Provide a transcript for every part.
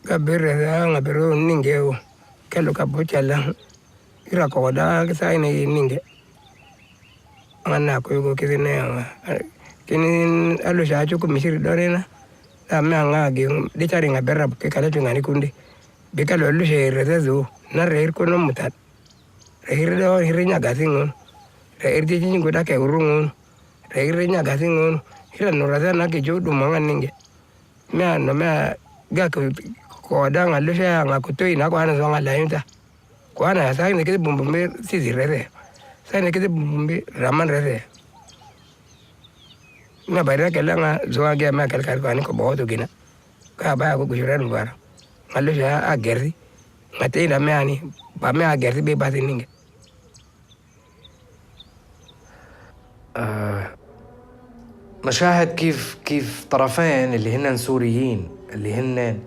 Kabireza ngabiro ninge kelo kabuchala ira ko da sai ne ninge mana ko yugo kizine kini alu shachu ko misiri dorena ama ngage de tari ngabera ke kala tungani kundi be kala lu she rezezo na reir ko no mutat reir do hirnya gasingon reir ji jingo da ke urungon reir nya gasingon ira no razana ke jodu mangan ninge me no me ga ko da ngalu she ngakutoi na ko ana zonga lainta ko ana sai ne ke bumbumbe sisi rere sai ne ke bumbumbe raman rere na bayra kala nga zoa ge ma kal kal ko ani ko boto gina ka ba ko gujuran bar ngalu she a gerri ngate na me ani ba me a gerri be ba ninge مشاهد كيف طرفين اللي هن سوريين اللي هن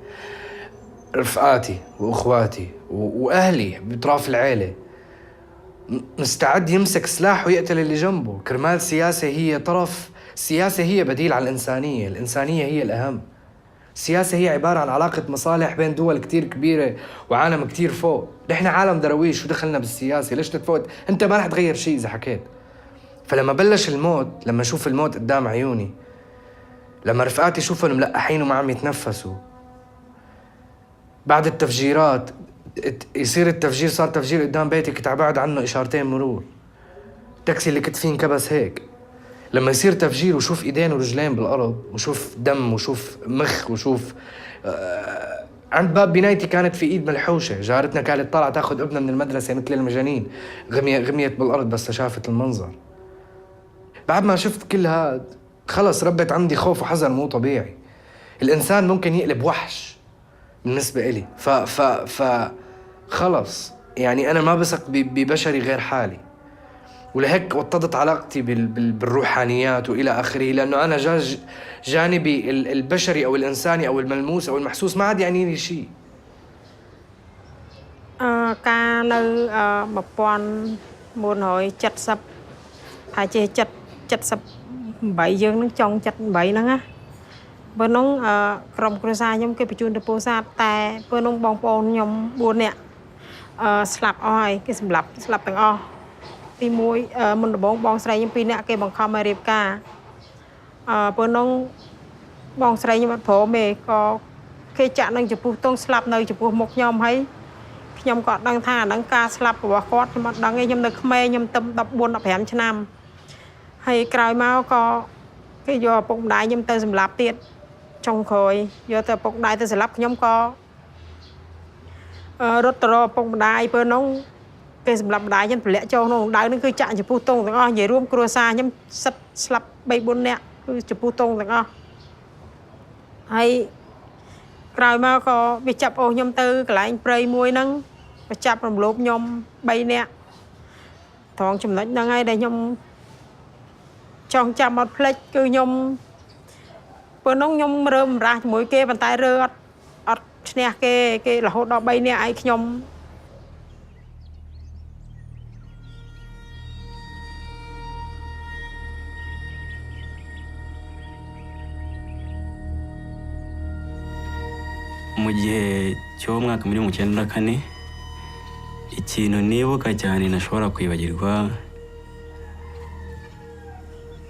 رفقاتي واخواتي واهلي بطرف العيله مستعد يمسك سلاح ويقتل اللي جنبه كرمال سياسه هي طرف. السياسه هي بديل على الانسانيه هي الاهم. السياسه هي عباره عن علاقه مصالح بين دول كتير كبيره وعالم كتير فوق. نحن عالم درويش شو دخلنا بالسياسه؟ ليش تتفوت؟ انت ما رح تغير شيء اذا حكيت. فلما بلش الموت، لما اشوف الموت قدام عيوني، لما رفقاتي شوفهم ملقحين وما عم يتنفسوا، بعد التفجيرات يصير التفجير، صار تفجير قدام بيتي كنت عبعد عنه إشارتين مرور، التاكسي اللي كنت فيه انكبس هيك. لما يصير تفجير وشوف ايدين ورجلين بالارض وشوف دم وشوف مخ وشوف عند باب بنايتي كانت في ايد ملحوشه، جارتنا كانت طالعه تاخذ ابنها من المدرسه مثل المجانين، غميت بالارض بس شافت المنظر. بعد ما شفت كل هاد خلص ربت عندي خوف وحذر مو طبيعي. الانسان ممكن يقلب وحش بالنسبه إلي. خلص يعني انا ما بثق ببشري غير حالي، ولهيك وطدت علاقتي بالروحانيات والى اخره، لانه انا جانبي البشري او الانساني او الملموس او المحسوس ما عاد يعني لي شيء. ការនៅ1970ហើយជា78យើងនឹងចង់78ហ្នឹងណាបើនោះក្រុមគ្រួសារខ្ញុំគេបញ្ជូនទៅពោធិ៍សាត់តែពេលនោះបងប្អូនខ្ញុំ4នាក់ស្លាប់អស់ហើយគេសម្លាប់ទាំងអស់ទី1មុនដំបូងបងស្រីខ្ញុំ2នាក់គេបង្ខំឲ្យរៀបការពេលនោះបងស្រីខ្ញុំអត់ព្រមទេក៏គេចាក់នឹងចំពោះទងស្លាប់នៅចំពោះមុខខ្ញុំហើយខ្ញុំក៏ដឹងថាអានឹងការស្លាប់របស់គាត់ខ្ញុំអត់ដឹងទេខ្ញុំនៅក្មេងខ្ញុំទៅ14 15ឆ្នាំហើយក្រោយមកក៏គេយកឪពុកម្ដាយខ្ញុំទៅសម្លាប់ទៀតចុងក្រោយយកទៅឪពុកម្ដាយទៅសម្លាប់ខ្ញុំក៏រត់ទៅរកឪពុកម្ដាយពេលនោះគេសម្លាប់ម្ដាយខ្ញុំទម្លាក់ចូលក្នុងដៅនឹងគឺចាក់ចំពោះទងទាំងអស់និយាយរួមគ្រួសារខ្ញុំសិតស្លាប់ 3-4 នាក់គឺចំពោះទងទាំងអស់ហើយក្រោយមកក៏វាចាប់អូសខ្ញុំទៅកន្លែងព្រៃមួយហ្នឹងវាចាប់រំលោភខ្ញុំ3នាក់ត្រង់ចំណុចហ្នឹងហើយដែលខ្ញុំចង់ចាំអត់ភ្លេចគឺខ្ញុំពេលនោះខ្ញុំរើមរាស់ជាមួយគេប៉ុន្តែរើអត់ឈ្នះគេរហូតដល់3នាក់ឯងខ្ញុំmu gihe cy'umwaka muri 1994 ikintu nibuka cyane ntashobora kwibagirwa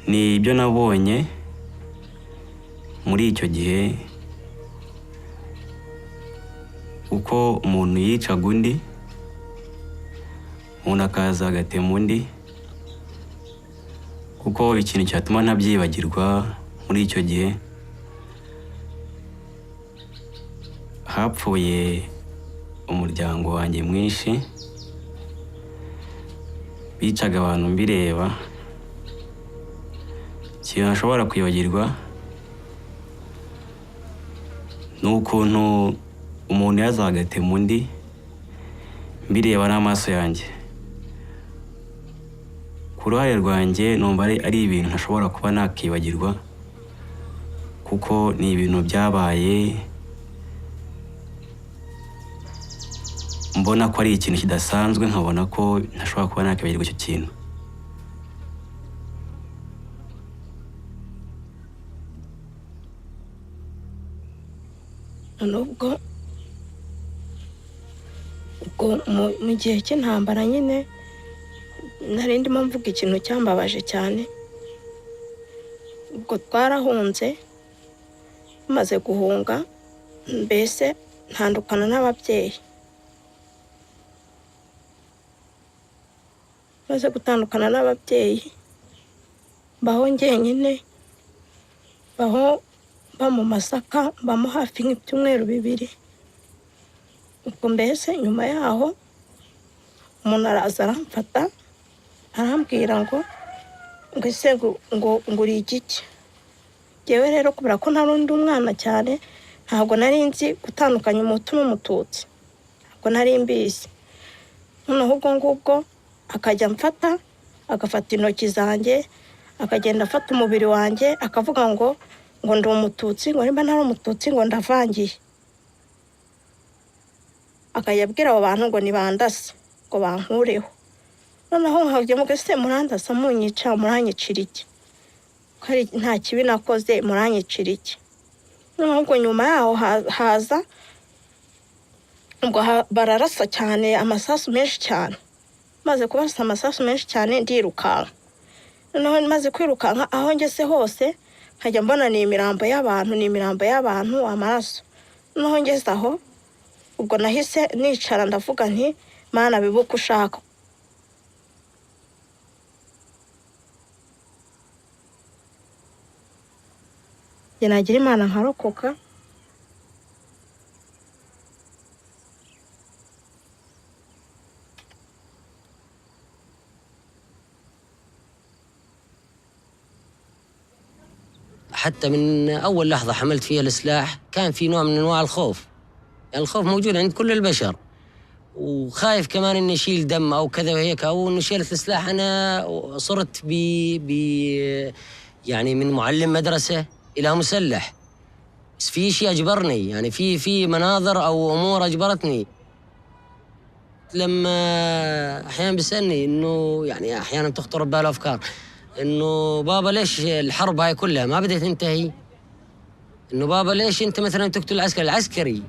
ni ibyo nabonye muri icyo gihe uko umuntu yicaga undi umuntu akaza agatema undi kuko ikintu cyatuma ntabyibagirwa muri icyo gihe hapfuye umuryango wanjye mwinshi bicaga abantu mbireba ikintu ntashobora kwibagirwa ni ukuntu umuntu yazaga agatema undi mbireba n'amaso yanjye ku ruhare rwanjye numva ari ibintu ntashobora kuba nakibagirwa kuko ni ibintu byabaye mbona ko ari ikintu kidasanzwe nkabona ko ntashobora kuba nakibagirwa icyo kintu nubwo mu gihe cy'intambara nyine nari ndimo mvuga ikintu cyambabaje cyane. Ubwo twarahunze, maze guhunga mbese ntandukana n'ababyeyi. Maze gutandukana n'ababyeyi baho njyenyine, baho ba mu Masaka, bamo hafi nk'ibyumweru 2. Ubwo mbese nyuma yaho umuntu araza aramfata arambwira ngo ese ngo uri igiki. Jewe rero kubera ko narundi umwana cyane, ntabwo nari nzi gutandukanya umutu n'umututsi, ntabwo nari mbizi. Noneho ubwo ngubwo akajya mfata, agafata intoki zanjye, akagenda afata umubiri wanjye, akavuga ngo ndi umututsi, ngo nimba ntari umututsi ngo ndavangiye. Akayabwira abo bantu ngo nibandase, ngo bankureho. Noneho nkajya muga se murandasa munyica, muranyicira iki? Kari nta kibi nakoze, muranyicira iki? Noneho ubwo nyuma yaho haza ubwo bararasa cyane, amasasu menshi cyane. Maze kubasa amasasu menshi cyane ndirukanka. Noneho maze kwirukanka aho ngeze hose nkajya mbona ni imirambo y'abantu, amaraso. Noneho ngeze aho ubwo nahise nicara ndavuga nti Mana bibuka ushaka. Nagira Imana nkarokoka. حتى من أول لحظة حملت فيها السلاح كان في نوع من أنواع الخوف. يعني الخوف موجود عند كل البشر، وخايف كمان إني أشيل دم أو كذا وهيك، أو إنه شيلت السلاح. أنا صرت يعني من معلم مدرسة إلى مسلح، بس في شيء أجبرني، يعني في مناظر أو أمور أجبرتني. لما أحيانا بيسألني إنه يعني أحيانا تخطر بباله أفكار إنه بابا ليش الحرب هاي كلها ما بدها تنتهي؟ إنه بابا ليش أنت مثلا تقتل العسكري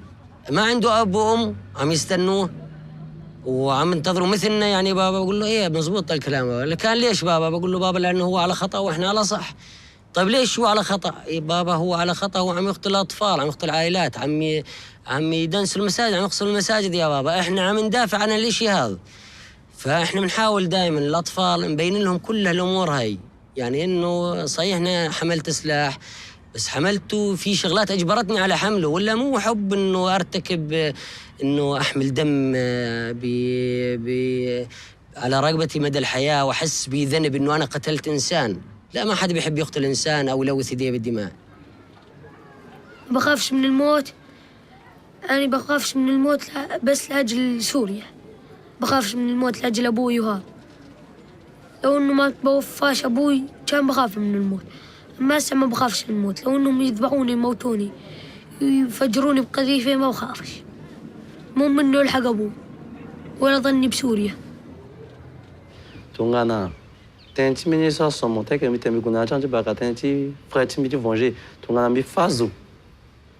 ما عنده أب وأم عم يستنوه وعم ينتظروا مثلنا؟ يعني بابا بقول له إيه مزبوط الكلام. كان ليش بابا؟ بقول له بابا لأنه هو على خطأ وإحنا على صح. طيب ليش هو على خطأ؟ إيه بابا هو على خطأ، هو عم يقتل أطفال، عم يقتل عائلات، عم يدنس المساجد، عم يقصر المساجد يا بابا. إحنا عم ندافع عن الإشي هذا. فإحنا بنحاول دائما الأطفال نبين لهم كل هالأمور هاي. يعني إنه صحيح أنا حملت سلاح، بس حملته في شغلات أجبرتني على حمله، ولا مو حب إنه أرتكب إنه أحمل دم على رقبتي مدى الحياة وأحس بذنب إنه أنا قتلت إنسان. لا، ما حد بيحب يقتل إنسان أو يلوث يديه بالدماء. ما بخافش من الموت. أنا بخافش من الموت بس لأجل سوريا، بخافش من الموت لأجل أبوي. وهذا لو إنه ما بوفاش أبوي كان بخاف من الموت، أما هسه ما بخافش من الموت. لو إنهم يذبحوني يموتوني يفجروني بقذيفة ما بخافش، مو منه يلحق أبوي ولا ظني بسوريا. Tungana tenti mini sa somo teke mi temi kuna chanti baka tenti freti mi venger tungana mi fazo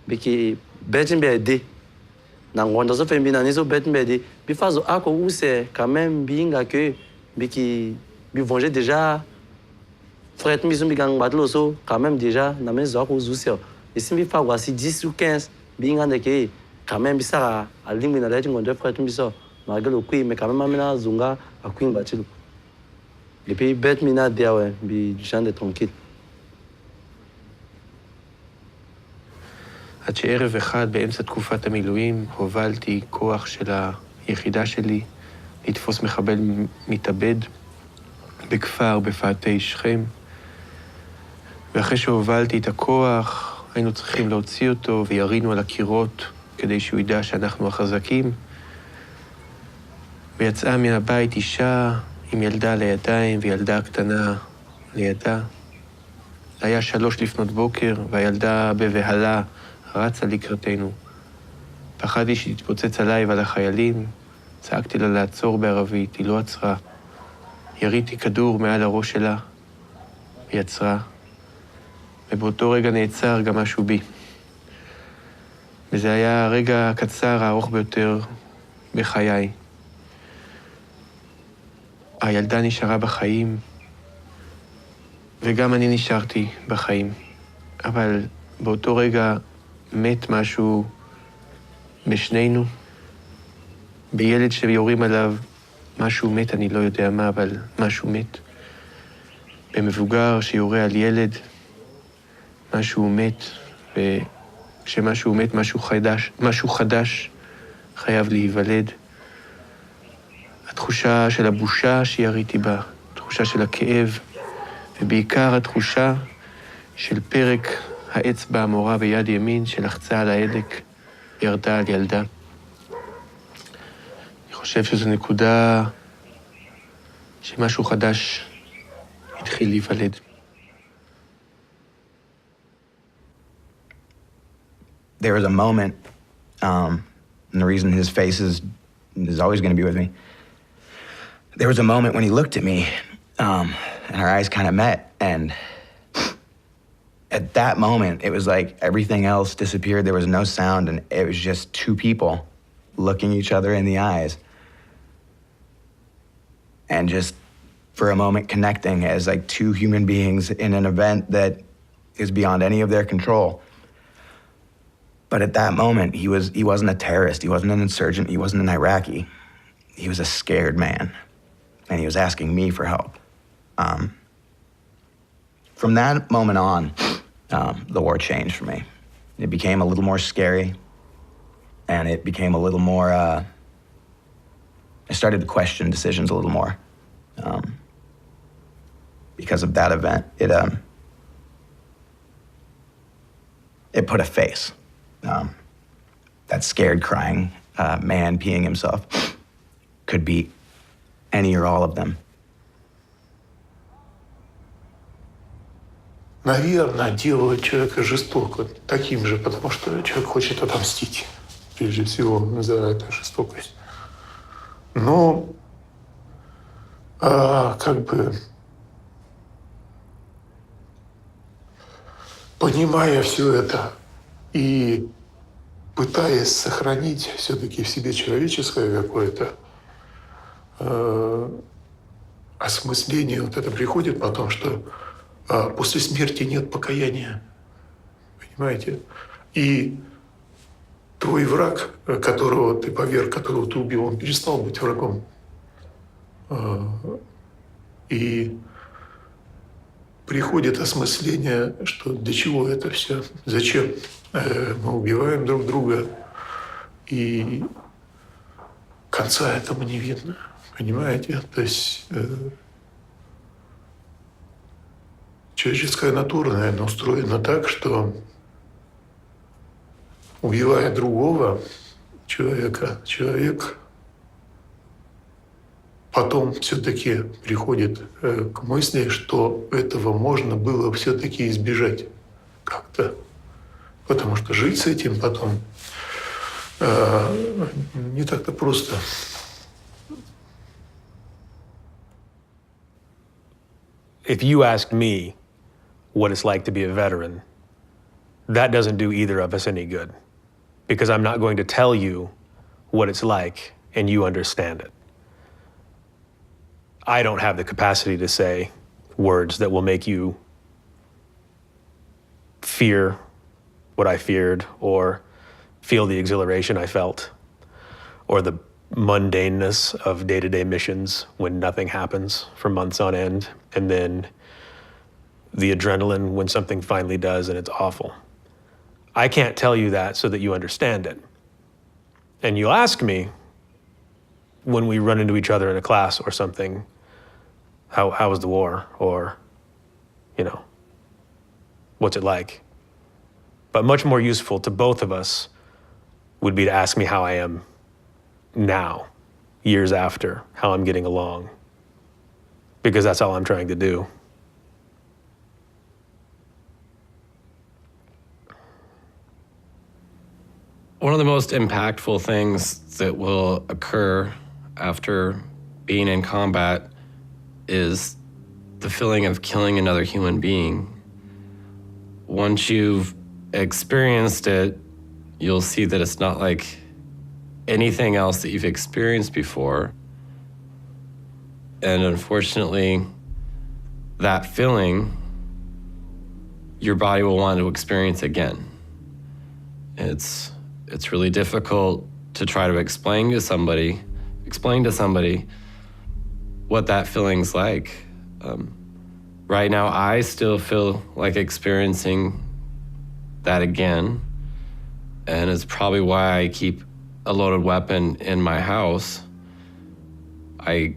biki betin bede na ngonda so fembi na niso betin bede bi fazo ako use quand même binga que biki bi venger déjà freti mi so mi gang batlo so quand même déjà na mezo ako user et si mi fa voici 10 ou 15 binga de que quand même bisara a lingui na leti ngonda freti mi so malgré le coup mais quand même amena zunga a queen batilo. Depuis bête mina dia ouais, bi gens de tranquille. עד שערב אחד באמצע תקופת המילואים הובלתי כוח של היחידה שלי לתפוס מחבל מתאבד בכפר בפאתי שכם. ואחרי שהובלתי את הכוח היינו צריכים להוציא אותו וירינו על הקירות כדי שהוא ידע שאנחנו החזקים. ויצאה מן הבית אישה עם ילדה לידיים וילדה קטנה לידה. היה 3 לפנות בוקר והילדה בבהלה רצה לקראתנו. פחדתי שתתפוצץ עליי ועל החיילים. צעקתי לה לעצור בערבית, היא לא עצרה. יריתי כדור מעל הראש שלה, היא עצרה. ובאותו רגע נעצר גם משהו בי. וזה היה הרגע הקצר הארוך ביותר בחיי. הילדה נשארה בחיים, וגם אני נשארתי בחיים. אבל באותו רגע מת משהו בשנינו. בילד שיורים עליו, משהו מת, אני לא יודע מה, אבל משהו מת. במבוגר שיורה על ילד, משהו מת, וכשמשהו מת, משהו חדש חייב להיוולד. התחושה של הבושה שיריתי בה, התחושה של הכאב, ובעיקר התחושה של פרק האצבע המורה ביד ימין שלחצה על ההדק, ירדה על ילדה. אני חושב שזו נקודה שמשהו חדש התחיל להיוולד. There was a moment, and the reason his face is always going to be with me. There was a moment when he looked at me, and our eyes kind of met, and at that moment, it was like everything else disappeared. There was no sound, and it was just two people looking each other in the eyes, and just for a moment connecting as like two human beings in an event that is beyond any of their control. But at that moment, he wasn't a terrorist, he wasn't an insurgent, he wasn't an Iraqi. He was a scared man, and he was asking me for help. From that moment on, the war changed for me. It became a little more scary, and it became a little more, I started to question decisions a little more. Because of that event, it put a face. That scared, crying man peeing himself could be any or all of them. Наверное, делают человека жестоко, таким же, потому что человек хочет отомстить, прежде всего, за эту жестокость. Но, как бы, понимая все это и пытаясь сохранить все-таки в себе человеческое какое-то осмысление, вот это приходит потом, что после смерти нет покаяния, понимаете? И твой враг, которого ты поверг, которого ты убил, он перестал быть врагом. И приходит осмысление, что для чего это все, зачем мы убиваем друг друга, и конца этому не видно, понимаете? То есть человеческая натура, наверное, устроена так, что, убивая другого человека, человек потом все-таки приходит к мысли, что этого можно было все-таки избежать как-то. Потому что жить с этим потом не так-то просто. If you ask me what it's like to be a veteran, that doesn't do either of us any good, because I'm not going to tell you what it's like and you understand it. I don't have the capacity to say words that will make you fear what I feared, or feel the exhilaration I felt, or the mundaneness of day-to-day missions when nothing happens for months on end, and then the adrenaline when something finally does and it's awful. I can't tell you that so that you understand it. And you'll ask me when we run into each other in a class or something, how was the war? Or, what's it like? But much more useful to both of us would be to ask me how I am now, years after, how I'm getting along. Because that's all I'm trying to do. One of the most impactful things that will occur after being in combat is the feeling of killing another human being. Once you've experienced it, you'll see that it's not like anything else that you've experienced before. And unfortunately, that feeling, your body will want to experience again. It's really difficult to try to explain to somebody what that feeling's like. Right now, I still feel like experiencing that again, and it's probably why I keep a loaded weapon in my house. I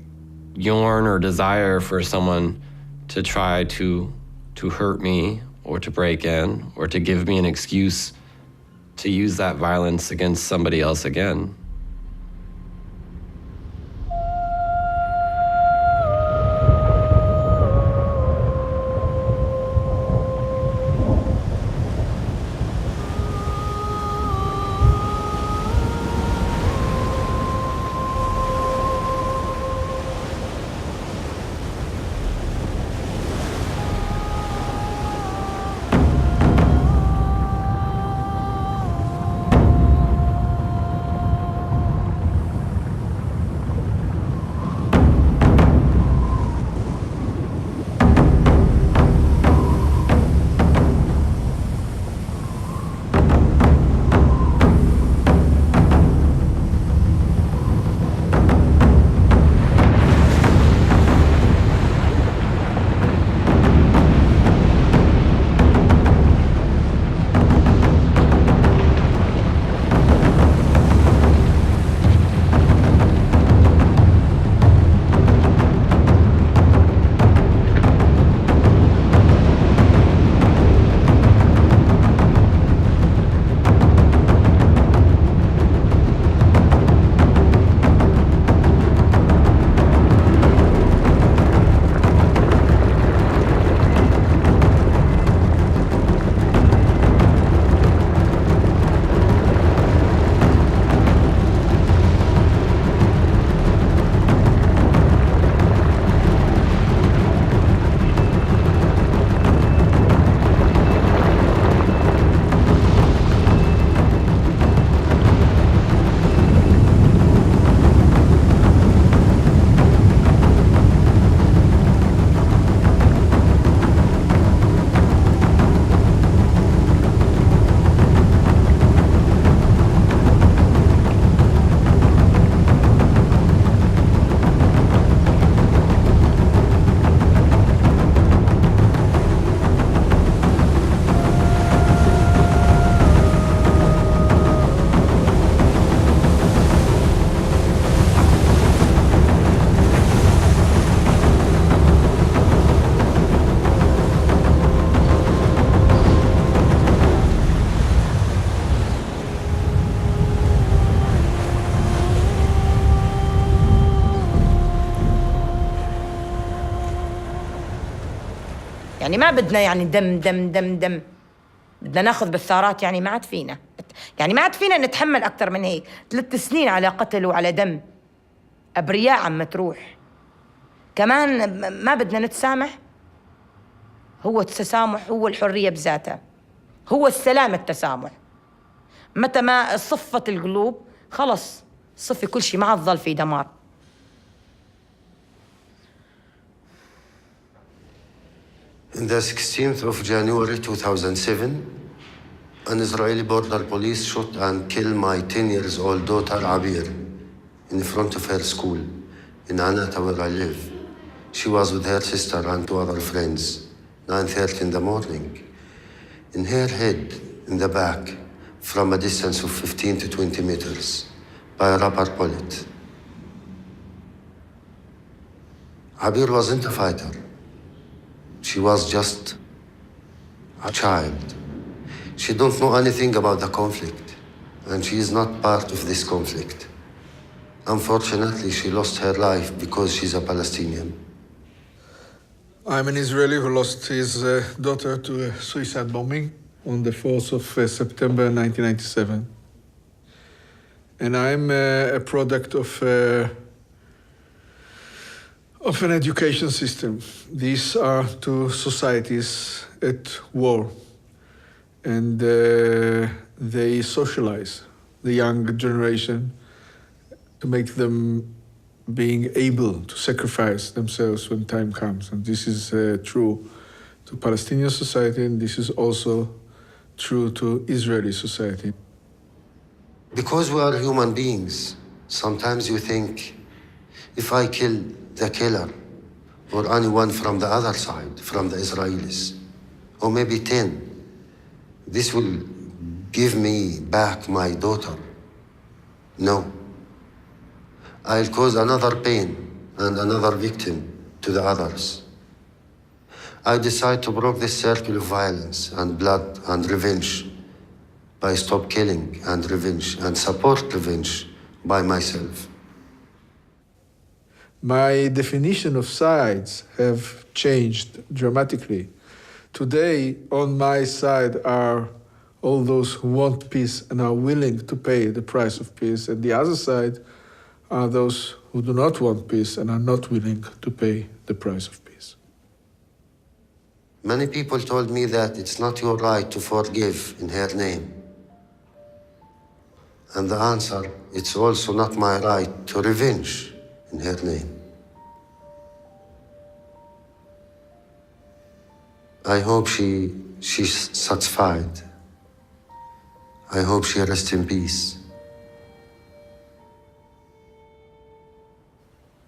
yearn or desire for someone to try to hurt me or to break in or to give me an excuse to use that violence against somebody else again. يعني ما بدنا يعني دم دم دم دم، بدنا ناخذ بالثارات. يعني ما عاد فينا، يعني ما عاد فينا نتحمل أكثر من هيك. 3 سنين على قتل وعلى دم، أبرياء عم تروح. كمان ما بدنا نتسامح. هو التسامح هو الحرية بذاتها، هو السلام التسامح. متى ما صفت القلوب خلص صفي كل شيء، ما عاد ظل في دمار. In the 16th of January 2007, an Israeli border police shot and killed my 10 years old daughter Abir in front of her school in Anata, where I live. She was with her sister and 2 other friends, 9:30 in the morning. In her head, in the back, from a distance of 15 to 20 meters, by a rubber bullet. Abir wasn't a fighter. She was just a child. She don't know anything about the conflict, and she is not part of this conflict. Unfortunately, she lost her life because she's a Palestinian. I'm an Israeli who lost his daughter to a suicide bombing on the 4th of September 1997. And I'm a product of an education system. These are 2 societies at war, and they socialize the young generation to make them being able to sacrifice themselves when time comes. And this is true to Palestinian society, and this is also true to Israeli society. Because we are human beings, sometimes you think, if I kill the killer, or anyone from the other side, from the Israelis, or maybe 10, this will give me back my daughter. No. I'll cause another pain and another victim to the others. I decide to break this circle of violence and blood and revenge by stop killing and revenge and support revenge by myself. My definition of sides have changed dramatically. Today, on my side are all those who want peace and are willing to pay the price of peace, and the other side are those who do not want peace and are not willing to pay the price of peace. Many people told me that it's not your right to forgive in her name. And the answer, it's also not my right to revenge in her name. I hope she's satisfied. I hope she rests in peace.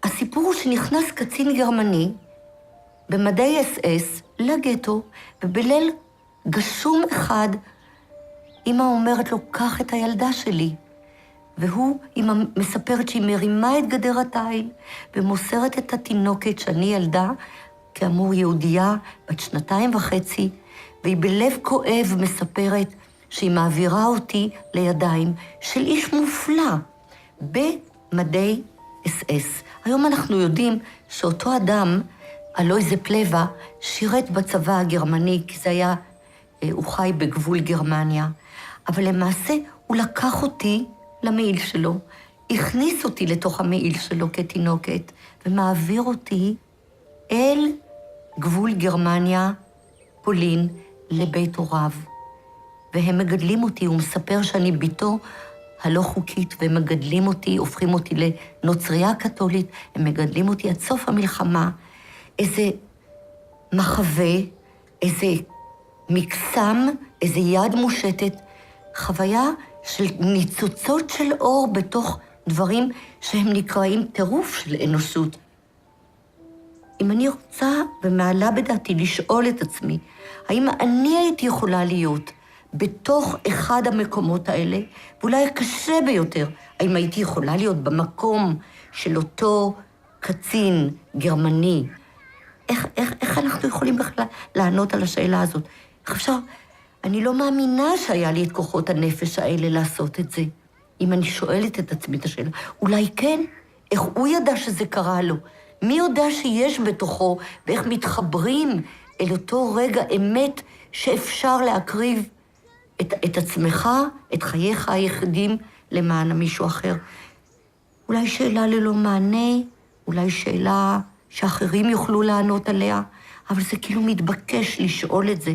הסיפור הוא שנכנס קצין גרמני במדי אס-אס לגטו, ובליל גשום אחד אמא אומרת לו, קח את הילדה שלי. והוא, אמא מספרת שהיא מרימה את גדר התיל ומוסרת את התינוקת שאני ילדה, כאמור יהודייה בת 2.5, והיא בלב כואב מספרת שהיא מעבירה אותי לידיים של איש מופלא במדי אס-אס. היום אנחנו יודעים שאותו אדם, אלוי זה פלווה, שירת בצבא הגרמני, כי זה היה, הוא חי בגבול גרמניה. אבל למעשה הוא לקח אותי למעיל שלו, הכניס אותי לתוך המעיל שלו כתינוקת, ומעביר אותי אל גבול גרמניה, פולין, לבית הוריו. והם מגדלים אותי, הוא מספר שאני ביתו הלא חוקית, והם מגדלים אותי, הופכים אותי לנוצריה קתולית, הם מגדלים אותי עד סוף המלחמה, איזה מחווה, איזה מקסם, איזה יד מושטת, חוויה של ניצוצות של אור בתוך דברים שהם נקראים טירוף של אנושות. אם אני רוצה ומעלה בדעתי לשאול את עצמי, האם אני הייתי יכולה להיות בתוך אחד המקומות האלה, ואולי הקשה ביותר, האם הייתי יכולה להיות במקום של אותו קצין גרמני? איך אנחנו יכולים בכלל לענות על השאלה הזאת? איך אפשר? אני לא מאמינה שהיה לי את כוחות הנפש האלה לעשות את זה. אם אני שואלת את עצמי את השאלה, אולי כן? איך הוא ידע שזה קרה לו? מי יודע שיש בתוכו, ואיך מתחברים אל אותו רגע אמת שאפשר להקריב את עצמך, את חייך היחידים, למען מישהו אחר. אולי שאלה ללא מענה, אולי שאלה שאחרים יוכלו לענות עליה, אבל זה כאילו מתבקש לשאול את זה.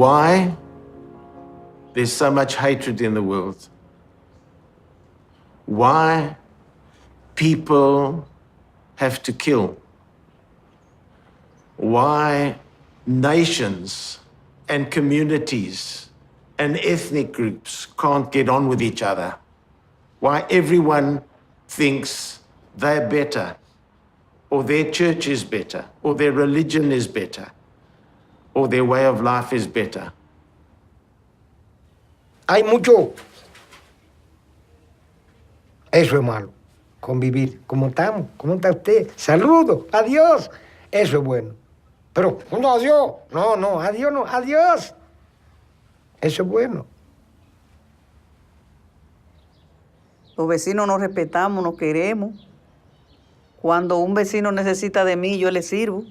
why there's so much hatred in the world. Why people have to kill. Why nations and communities and ethnic groups can't get on with each other. Why everyone thinks they're better, or their church is better, or their religion is better, or their way of life is better. Hay mucho. Eso es malo. Convivir. ¿Cómo estamos? ¿Cómo está usted? Saludos. Adiós. Eso es bueno. Pero, no, adiós. No, adiós no. Adiós. Eso es bueno. Los vecinos nos respetamos, nos queremos. Cuando un vecino necesita de mí, yo le sirvo.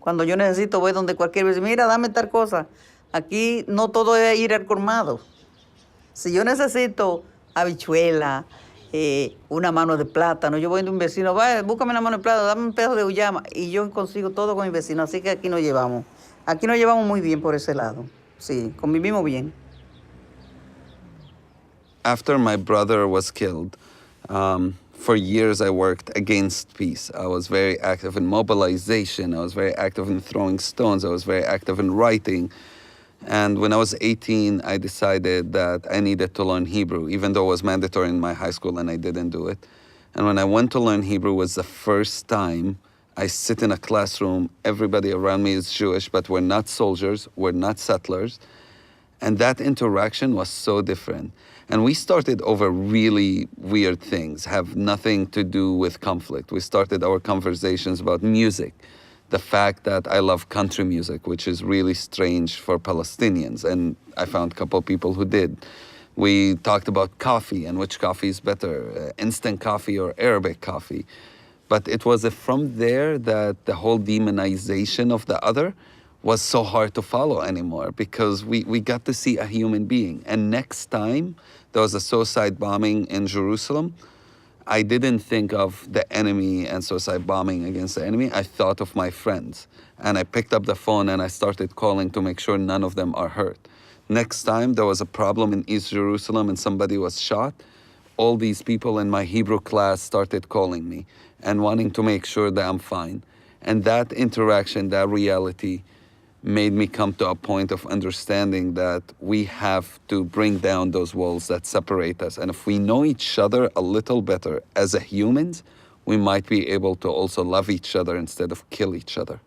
Cuando yo necesito, voy donde cualquier vecino. Mira, dame tal cosa. Aquí no todo es ir al colmado. Si yo necesito habichuela, una mano de plátano, yo voy de un vecino, va, búscame una mano de plátano, dame un pedazo de uyama, y yo consigo todo con mi vecino. Así que aquí nos llevamos. Aquí nos llevamos muy bien por ese lado. Sí, convivimos bien. After my brother was killed, for years I worked against peace. I was very active in mobilization. I was very active in throwing stones. I was very active in writing. And when I was 18, I decided that I needed to learn Hebrew, even though it was mandatory in my high school and I didn't do it. And when I went to learn Hebrew, it was the first time I sit in a classroom. Everybody around me is Jewish, but we're not soldiers, we're not settlers. And that interaction was so different. And we started over really weird things, have nothing to do with conflict. We started our conversations about music. The fact that I love country music, which is really strange for Palestinians, and I found a couple of people who did. We talked about coffee and which coffee is better, instant coffee or Arabic coffee. But it was from there that the whole demonization of the other was so hard to follow anymore, because we got to see a human being. And next time there was a suicide bombing in Jerusalem, I didn't think of the enemy and suicide bombing against the enemy. I thought of my friends. And I picked up the phone and I started calling to make sure none of them are hurt. Next time there was a problem in East Jerusalem and somebody was shot, all these people in my Hebrew class started calling me and wanting to make sure that I'm fine. And that interaction, that reality, made me come to a point of understanding that we have to bring down those walls that separate us. And if we know each other a little better as a humans, we might be able to also love each other instead of kill each other.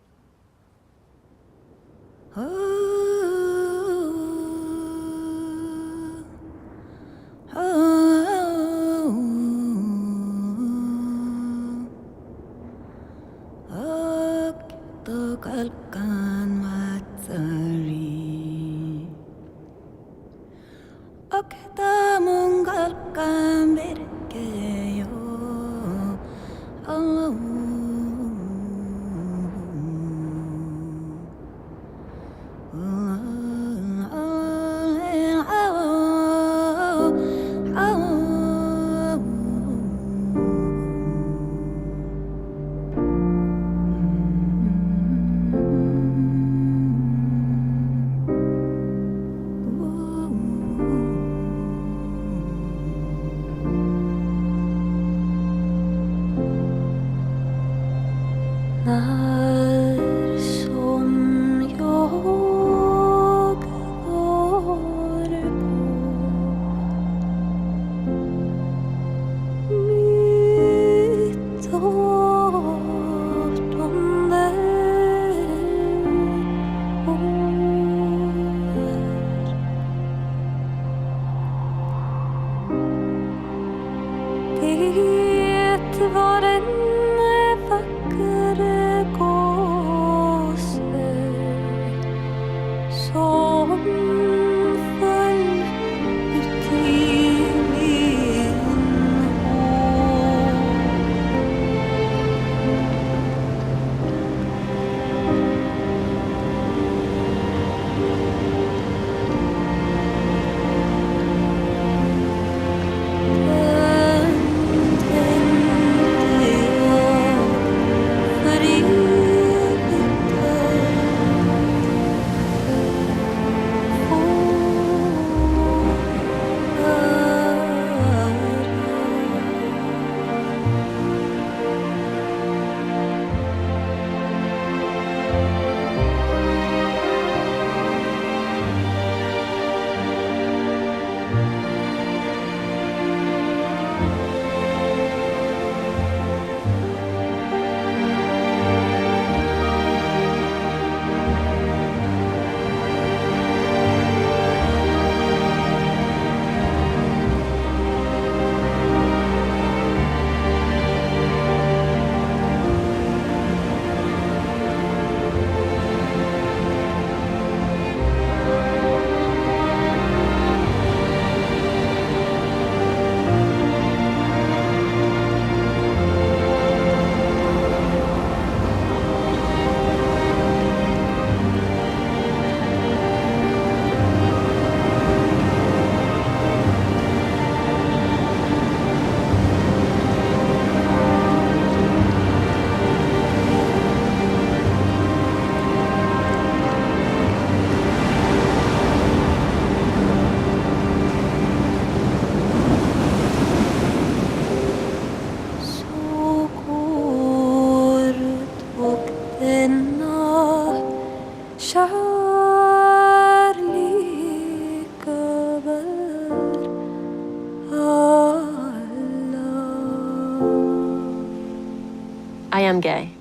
I am gay.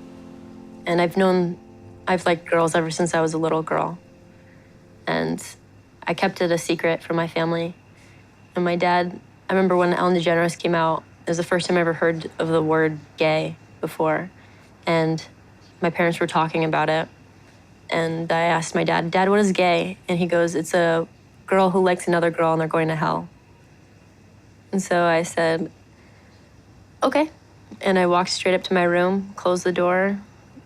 And I've liked girls ever since I was a little girl. And I kept it a secret from my family. And my dad, I remember when Ellen DeGeneres came out, it was the first time I ever heard of the word gay before. And my parents were talking about it. And I asked my dad, Dad, what is gay? And he goes, it's a girl who likes another girl and they're going to hell. And so I said, okay. And I walked straight up to my room, closed the door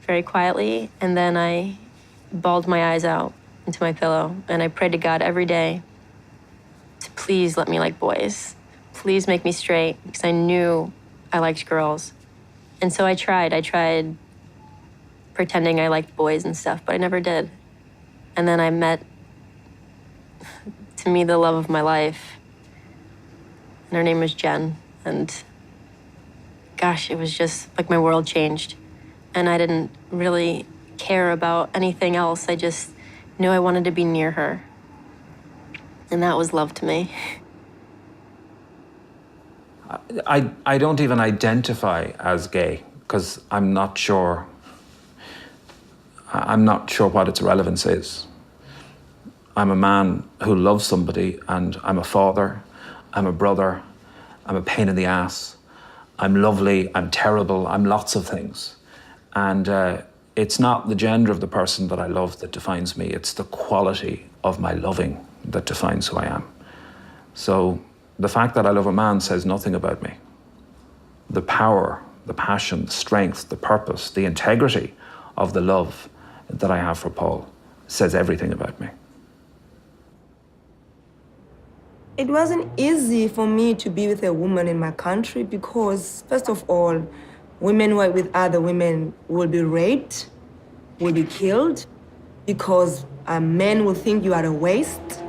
very quietly, and then I bawled my eyes out into my pillow. And I prayed to God every day to please let me like boys. Please make me straight, because I knew I liked girls. And so I tried pretending I liked boys and stuff, but I never did. And then I met, to me, the love of my life. And her name was Jen. And gosh, it was just like my world changed. And I didn't really care about anything else. I just knew I wanted to be near her. And that was love to me. I don't even identify as gay because I'm not sure what its relevance is. I'm a man who loves somebody, and I'm a father, I'm a brother, I'm a pain in the ass, I'm lovely, I'm terrible, I'm lots of things. And it's not the gender of the person that I love that defines me, it's the quality of my loving that defines who I am. So the fact that I love a man says nothing about me. The power, the passion, the strength, the purpose, the integrity of the love that I have for Paul says everything about me. It wasn't easy for me to be with a woman in my country because, first of all, women who are with other women will be raped, will be killed, because men will think you are a waste.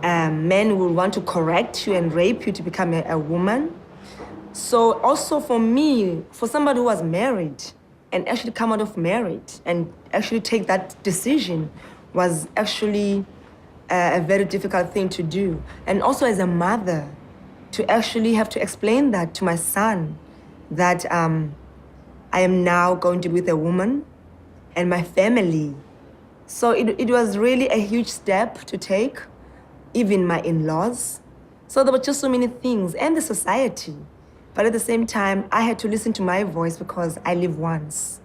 Men will want to correct you and rape you to become a woman. So also for me, for somebody who was married and actually come out of marriage and actually take that decision was actually a very difficult thing to do. And also as a mother, to actually have to explain that to my son, that I am now going to be with a woman and my family. So it was really a huge step to take, even my in-laws. So there were just so many things, and the society. But at the same time, I had to listen to my voice because I live once.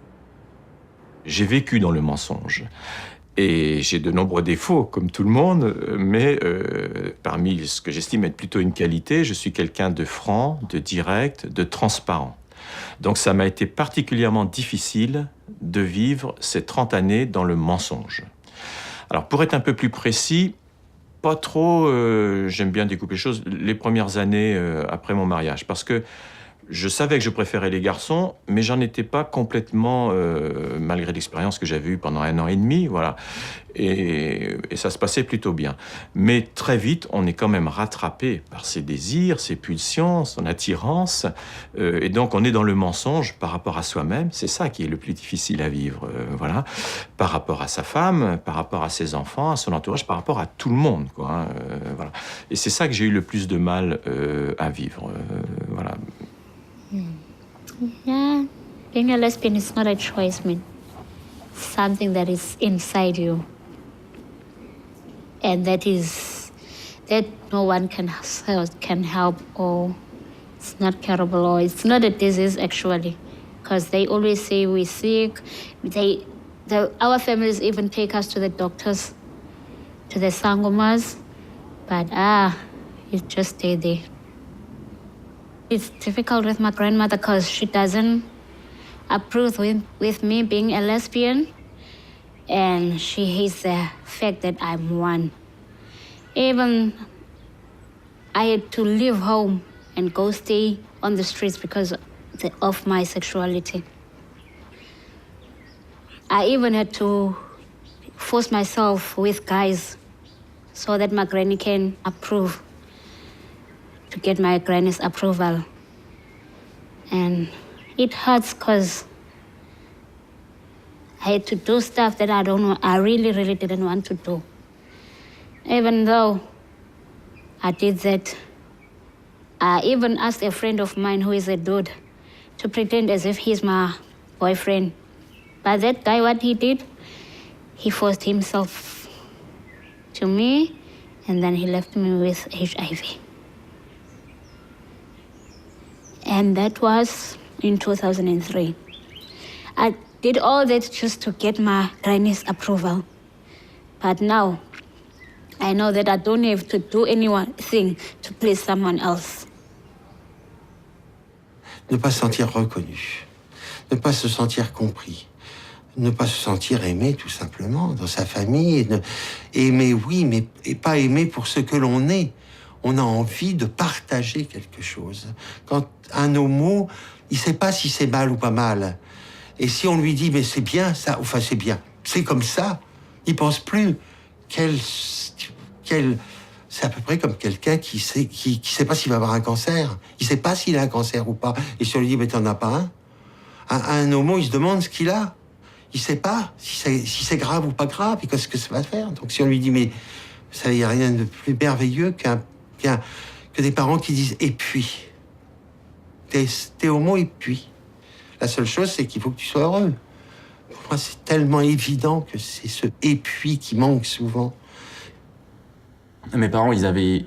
J'ai vécu dans le mensonge. Et j'ai de nombreux défauts, comme tout le monde, mais parmi ce que j'estime être plutôt une qualité, je suis quelqu'un de franc, de direct, de transparent. Donc ça m'a été particulièrement difficile de vivre ces 30 années dans le mensonge. Alors pour être un peu plus précis, pas trop, j'aime bien découper les choses, les premières années après mon mariage, parce que je savais que je préférais les garçons, mais j'en étais pas complètement, malgré l'expérience que j'avais eue pendant 1 an et demi, voilà. Et ça se passait plutôt bien. Mais très vite, on est quand même rattrapé par ses désirs, ses pulsions, son attirance. Et donc, on est dans le mensonge par rapport à soi-même. C'est ça qui est le plus difficile à vivre, voilà. Par rapport à sa femme, par rapport à ses enfants, à son entourage, par rapport à tout le monde, quoi, hein, voilà. Et c'est ça que j'ai eu le plus de mal à vivre, voilà. Yeah, being a lesbian is not a choice, man. Something that is inside you. And that no one can help, or it's not curable, or it's not a disease actually. Because they always say we're sick. Our families even take us to the doctors, to the sangomas, but you just stay there. It's difficult with my grandmother because she doesn't approve with me being a lesbian, and she hates the fact that I'm one. Even I had to leave home and go stay on the streets because of my sexuality. I even had to force myself with guys so that my granny can approve, to get my granny's approval. And it hurts because I had to do stuff that I really, really didn't want to do. Even though I did that, I even asked a friend of mine who is a dude to pretend as if he's my boyfriend. But that guy, what he did, he forced himself to me, and then he left me with HIV. And that was in 2003. I did all that just to get my granny's approval. But now, I know that I don't have to do anything to please someone else. Ne pas se sentir reconnu, ne pas se sentir compris, ne pas se sentir aimé tout simplement dans sa famille. Aimer, oui, mais pas aimer pour ce que l'on est. On a envie de partager quelque chose. Quand un homo, il ne sait pas si c'est mal ou pas mal. Et si on lui dit, mais c'est bien ça, enfin c'est bien, c'est comme ça, il ne pense plus. C'est à peu près comme quelqu'un qui sait pas s'il va avoir un cancer. Il sait pas s'il a un cancer ou pas. Et si on lui dit, mais t'en as pas un, un homo, il se demande ce qu'il a. Il sait pas si c'est grave ou pas grave et qu'est-ce que ça va faire. Donc si on lui dit, mais ça, il n'y a rien de plus merveilleux que des parents qui disent, et puis, t'es homo et puis. La seule chose, c'est qu'il faut que tu sois heureux. Pour moi, c'est tellement évident que c'est ce « et puis » qui manque souvent. Mes parents, ils avaient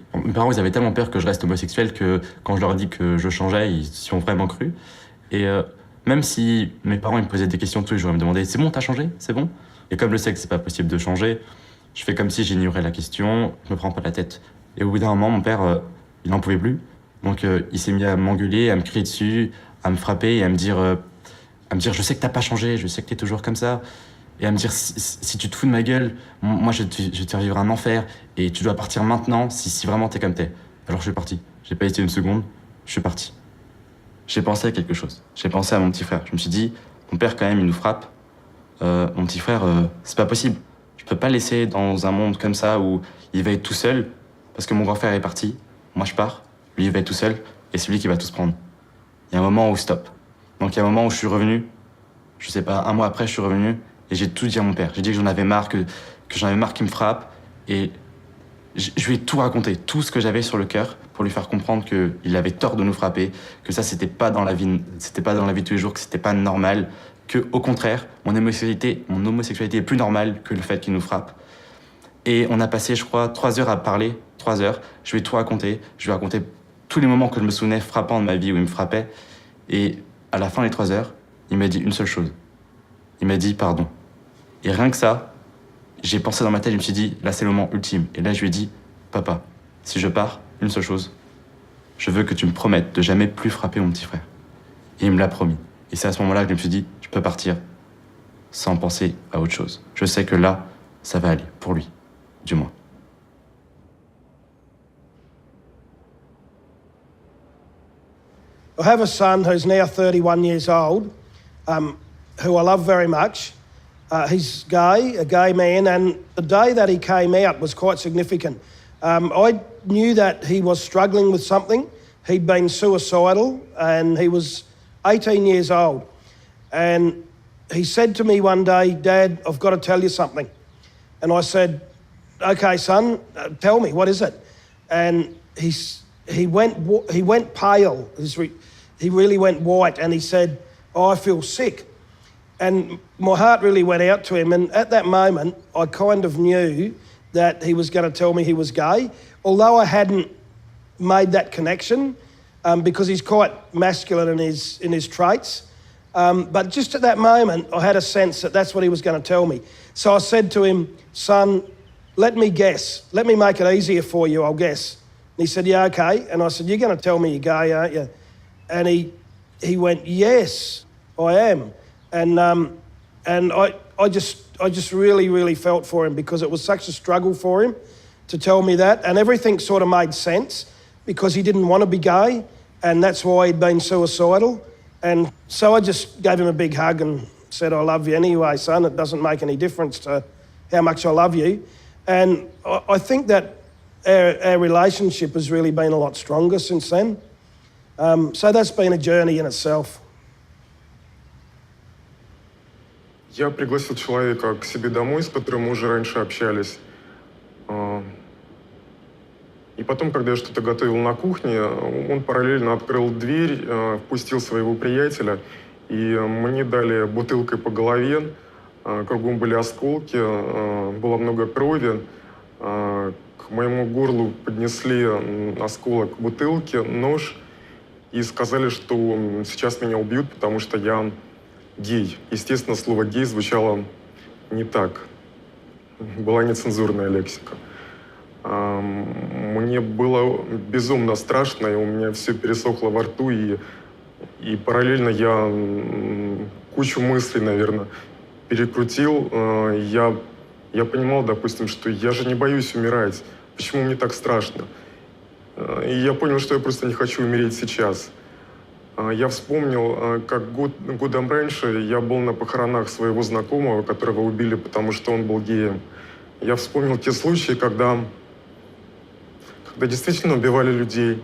tellement peur que je reste homosexuel que quand je leur ai dit que je changeais, ils s'y ont vraiment cru. Et même si mes parents ils me posaient des questions tous les jours, ils me demandaient « c'est bon, t'as changé? C'est bon ?» Et comme je sais que c'est pas possible de changer, je fais comme si j'ignorais la question, je me prends pas la tête. Et au bout d'un moment, mon père, il n'en pouvait plus. Donc il s'est mis à m'engueuler, à me crier dessus, à me frapper et à me dire je sais que t'as pas changé, je sais que t'es toujours comme ça. Et à me dire si tu te fous de ma gueule, moi je vais te faire vivre un enfer et tu dois partir maintenant si vraiment t'es comme t'es. Alors je suis parti. J'ai pas hésité une seconde, je suis parti. J'ai pensé à quelque chose. J'ai pensé à mon petit frère. Je me suis dit, mon père quand même il nous frappe. Mon petit frère, c'est pas possible. Je peux pas le laisser dans un monde comme ça où il va être tout seul parce que mon grand frère est parti. Moi je pars, lui il va être tout seul et c'est lui qui va tout se prendre. Il y a un moment où stop. Donc il y a un moment où je suis revenu, je sais pas, un mois après je suis revenu et j'ai tout dit à mon père. J'ai dit que j'en avais marre, que j'en avais marre qu'il me frappe et je lui ai tout raconté, tout ce que j'avais sur le cœur pour lui faire comprendre qu'il avait tort de nous frapper, que ça c'était pas dans la vie de tous les jours, que c'était pas normal, que au contraire, mon homosexualité est plus normale que le fait qu'il nous frappe. Et on a passé, je crois, 3 heures à parler, 3 heures. Je lui ai tout raconté, je lui ai raconté tous les moments que je me souvenais frappants de ma vie où il me frappait. Et à la fin des 3 heures, il m'a dit une seule chose. Il m'a dit pardon. Et rien que ça, j'ai pensé dans ma tête, je me suis dit, là c'est le moment ultime. Et là je lui ai dit, papa, si je pars, une seule chose, je veux que tu me promettes de jamais plus frapper mon petit frère. Et il me l'a promis. Et c'est à ce moment-là que je me suis dit, je peux partir sans penser à autre chose. Je sais que là, ça va aller, pour lui, du moins. I have a son who's now 31 years old, who I love very much. He's gay, a gay man, and the day that he came out was quite significant. I knew that he was struggling with something. He'd been suicidal, and he was 18 years old. And he said to me one day, "Dad, I've got to tell you something." And I said, "Okay, son, tell me, what is it?" And he went pale. He really went white, and he said, "Oh, I feel sick." And my heart really went out to him. And at that moment, I kind of knew that he was going to tell me he was gay, although I hadn't made that connection because he's quite masculine in his traits. But just at that moment, I had a sense that that's what he was going to tell me. So I said to him, "Son, let me guess. Let me make it easier for you, I'll guess." And he said, "Yeah, okay." And I said, "You're going to tell me you're gay, aren't you?" And he went, "Yes, I am." And I just really, really felt for him because it was such a struggle for him to tell me that. And everything sort of made sense because he didn't want to be gay, and that's why he'd been suicidal. And so I just gave him a big hug and said, "I love you anyway, son. It doesn't make any difference to how much I love you." And I think that our relationship has really been a lot stronger since then. So that's been a journey in itself. Я пригласил человека к себе домой, с которым мы уже раньше общались. И потом, когда я что-то готовил на кухне, он параллельно открыл дверь, впустил своего приятеля И мне дали бутылкой по голове, кругом были осколки, было много крови. К моему горлу поднесли осколок бутылки, нож, и сказали, что сейчас меня убьют, потому что я гей. Естественно, слово «гей» звучало не так. Была нецензурная лексика. Мне было безумно страшно, и у меня все пересохло во рту, и параллельно я кучу мыслей, наверное, перекрутил. Я понимал, допустим, что я же не боюсь умирать. Почему мне так страшно? И я понял, что я просто не хочу умереть сейчас. Я вспомнил, как годом раньше я был на похоронах своего знакомого, которого убили, потому что он был геем. Я вспомнил те случаи, когда действительно убивали людей.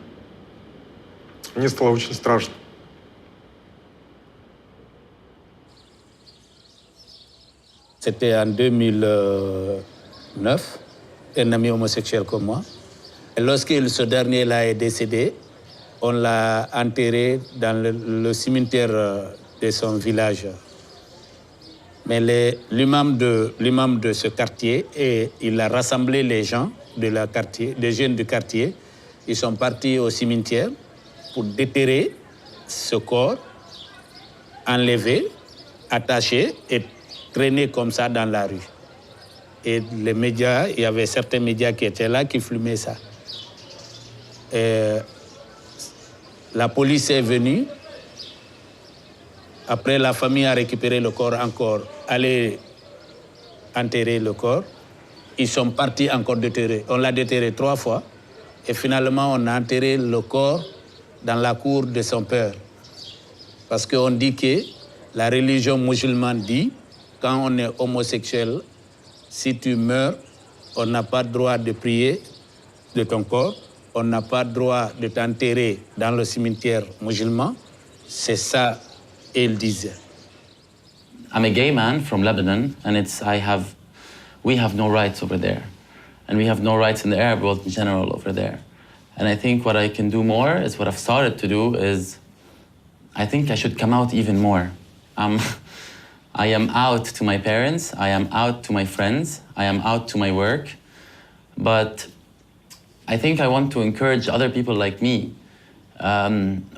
Мне стало очень страшно. C'était en 2009, un ami homosexuel comme moi. Et lorsque ce dernier là est décédé, on l'a enterré dans le cimetière de son village. Mais l'imam de ce quartier, il a rassemblé les gens des jeunes du quartier. Ils sont partis au cimetière pour déterrer ce corps, enlever, attacher et traîner comme ça dans la rue. Et les médias, il y avait certains médias qui étaient là, qui filmaient ça. Et la police est venue. Après, la famille a récupéré le corps encore, allé enterrer le corps. Ils sont partis encore déterrer. On l'a déterré 3 fois. Et finalement, on a enterré le corps dans la cour de son père. Parce qu'on dit que la religion musulmane dit, quand on est homosexuel, si tu meurs, on n'a pas le droit de prier de ton corps, on n'a pas le droit de t'enterrer dans le cimetière musulman. C'est ça, il disait. I'm a gay man from Lebanon, and we have no rights over there. And we have no rights in the Arab world in general over there. And I think what I can do more is what I've started to do is, I think I should come out even more. I am out to my parents, I am out to my friends, I am out to my work, but I think I want to encourage other people like me,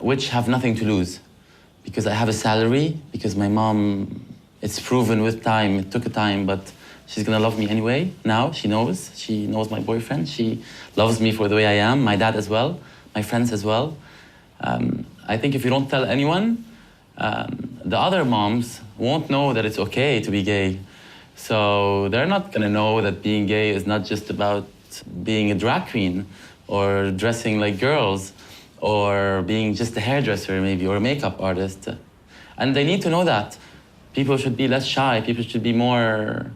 which have nothing to lose, because I have a salary, because my mom, it's proven with time, it took a time, but she's gonna love me anyway. Now she knows my boyfriend, she loves me for the way I am, my dad as well, my friends as well. I think if you don't tell anyone, the other moms won't know that it's okay to be gay. So they're not gonna know that being gay is not just about being a drag queen or dressing like girls or being just a hairdresser maybe or a makeup artist. And they need to know that. People should be less shy, people should be more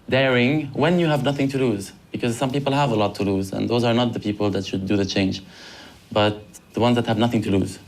daring when you have nothing to lose. Because some people have a lot to lose and those are not the people that should do the change, but the ones that have nothing to lose.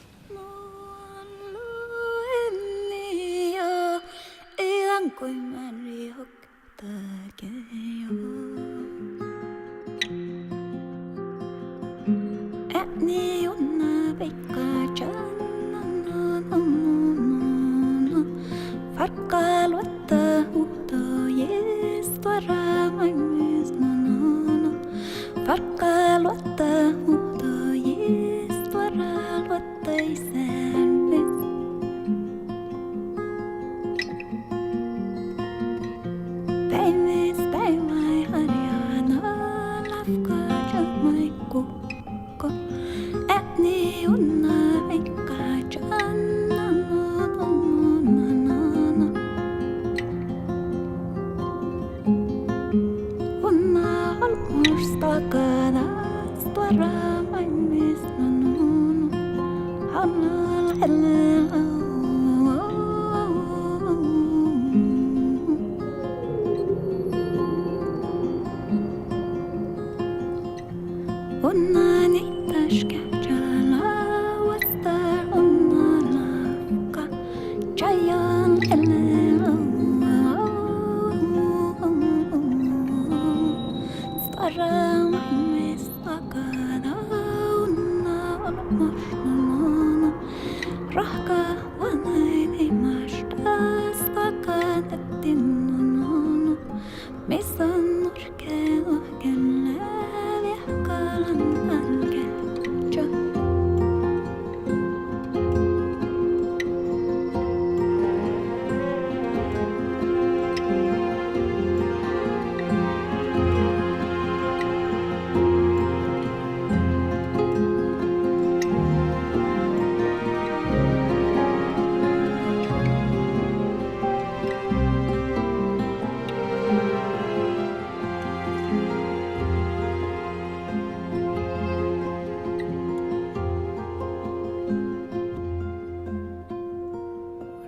Rahka wa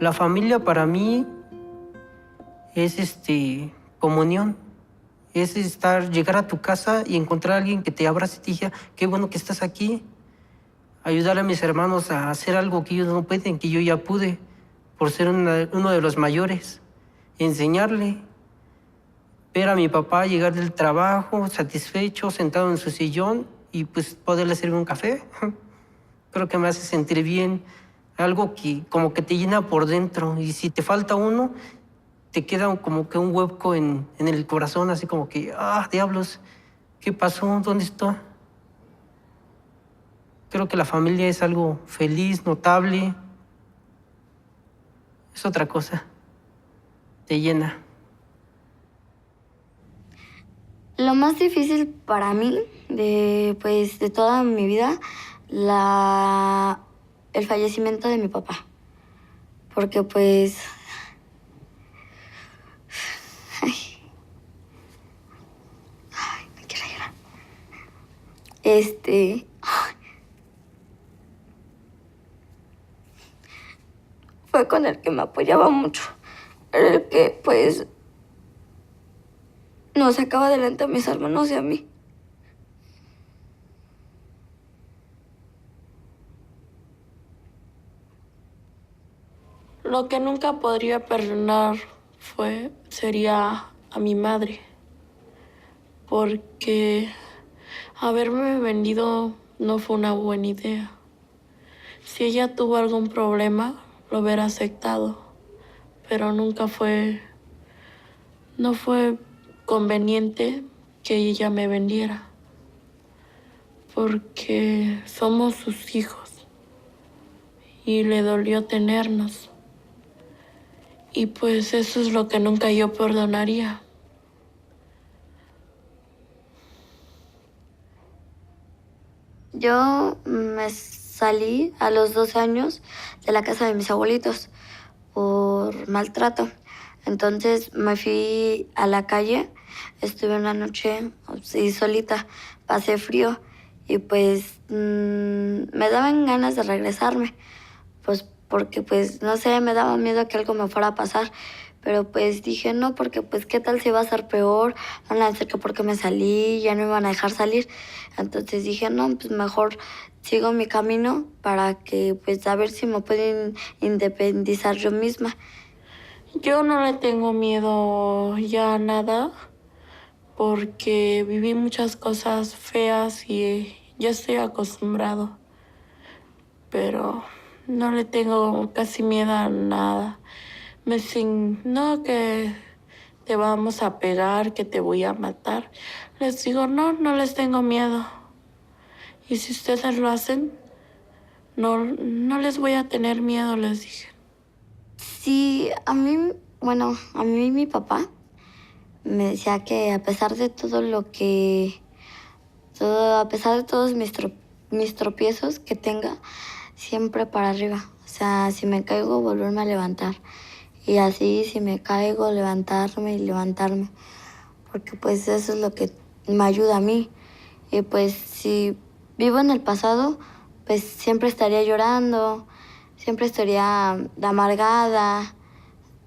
La familia para mí es comunión. Es llegar a tu casa y encontrar a alguien que te abrace y te diga, qué bueno que estás aquí. Ayudar a mis hermanos a hacer algo que ellos no pueden, que yo ya pude, por ser uno de los mayores. Enseñarle. Ver a mi papá llegar del trabajo, satisfecho, sentado en su sillón y pues poderle servir un café. Creo que me hace sentir bien. Algo que como que te llena por dentro. Y si te falta uno, te queda como que un hueco en el corazón, así como que, diablos, ¿qué pasó? ¿Dónde está? Creo que la familia es algo feliz, notable. Es otra cosa. Te llena. Lo más difícil para mí de toda mi vida, el fallecimiento de mi papá. Porque pues... me quiero llorar. Fue con el que me apoyaba mucho. Era el que pues nos sacaba adelante a mis hermanos y a mí. Lo que nunca podría perdonar sería a mi madre, porque haberme vendido no fue una buena idea. Si ella tuvo algún problema, lo hubiera aceptado, pero no fue conveniente que ella me vendiera, porque somos sus hijos y le dolió tenernos. Y pues eso es lo que nunca yo perdonaría. Yo me salí a los 12 años de la casa de mis abuelitos por maltrato. Entonces me fui a la calle, estuve una noche así solita, pasé frío y pues me daban ganas de regresarme, pues porque pues no sé, me daba miedo que algo me fuera a pasar, pero pues dije no, porque pues qué tal si va a ser peor, van a decir que porque me salí, ya no me van a dejar salir. Entonces dije no, pues mejor sigo mi camino para que pues a ver si me pueden independizar yo misma. Yo no le tengo miedo ya a nada, porque viví muchas cosas feas y ya estoy acostumbrado. Pero no le tengo casi miedo a nada. Me dicen, no, que te vamos a pegar, que te voy a matar. Les digo, no, no les tengo miedo. Y si ustedes lo hacen, no les voy a tener miedo, les dije. Sí, a mí mi papá me decía que a pesar de a pesar de todos mis tropiezos que tenga, siempre para arriba. O sea, si me caigo, volverme a levantar. Y así, si me caigo, levantarme y levantarme. Porque pues eso es lo que me ayuda a mí. Y pues si vivo en el pasado, pues siempre estaría llorando, siempre estaría amargada,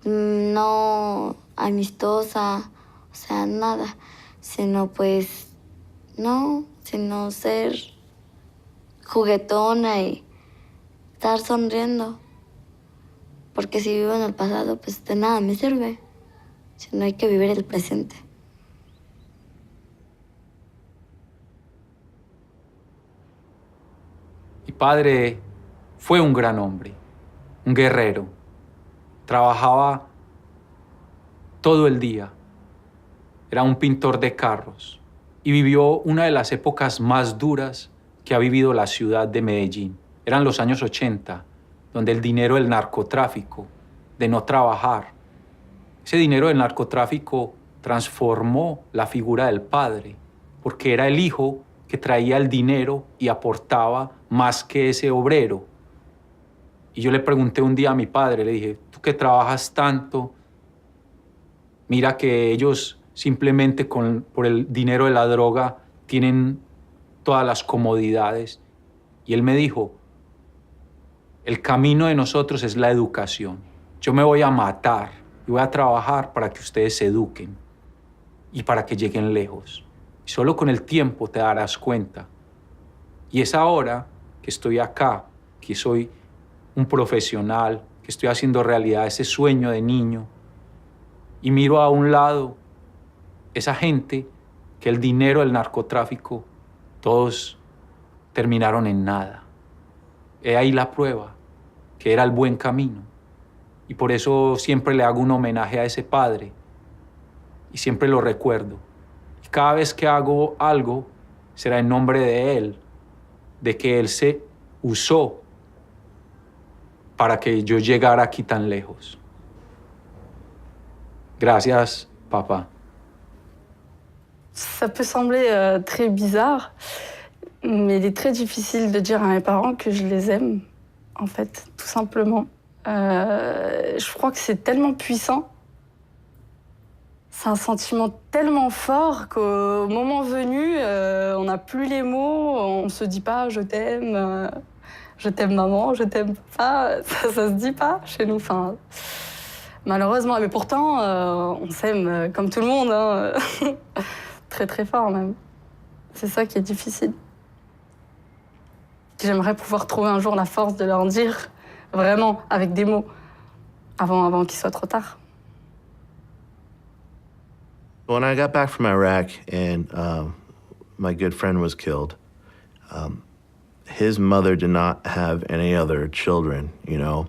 no amistosa, o sea, nada. Sino pues, no, sino ser juguetona y estar sonriendo. Porque si vivo en el pasado, pues de nada me sirve. Si no, hay que vivir el presente. Mi padre fue un gran hombre, un guerrero. Trabajaba todo el día. Era un pintor de carros y vivió una de las épocas más duras que ha vivido la ciudad de Medellín. Eran los años 80, donde el dinero del narcotráfico, de no trabajar, ese dinero del narcotráfico transformó la figura del padre, porque era el hijo que traía el dinero y aportaba más que ese obrero. Y yo le pregunté un día a mi padre, le dije, tú que trabajas tanto, mira que ellos simplemente por el dinero de la droga tienen todas las comodidades. Y él me dijo, el camino de nosotros es la educación. Yo me voy a matar y voy a trabajar para que ustedes se eduquen y para que lleguen lejos. Y solo con el tiempo te darás cuenta. Y es ahora que estoy acá, que soy un profesional, que estoy haciendo realidad ese sueño de niño. Y miro a un lado esa gente que el dinero, el narcotráfico, todos terminaron en nada. He ahí la prueba, que era el buen camino. Y por eso siempre le hago un homenaje a ese padre. Y siempre lo recuerdo. Y cada vez que hago algo, será en nombre de él, de que él se usó para que yo llegara aquí tan lejos. Gracias, papá. Ça peut sembler très bizarre, mais il est très difficile de dire à mes parents que je les aime, en fait, tout simplement. Je crois que c'est tellement puissant. C'est un sentiment tellement fort qu'au moment venu, on n'a plus les mots, on se dit pas je t'aime maman, je t'aime papa, ça se dit pas chez nous. Enfin, malheureusement, mais pourtant, on s'aime comme tout le monde, hein. Très très fort même. C'est ça qui est difficile. J'aimerais pouvoir trouver un jour la force de leur dire, vraiment, avec des mots, avant qu'il soit trop tard. When I got back from Iraq and my good friend was killed, his mother did not have any other children, you know.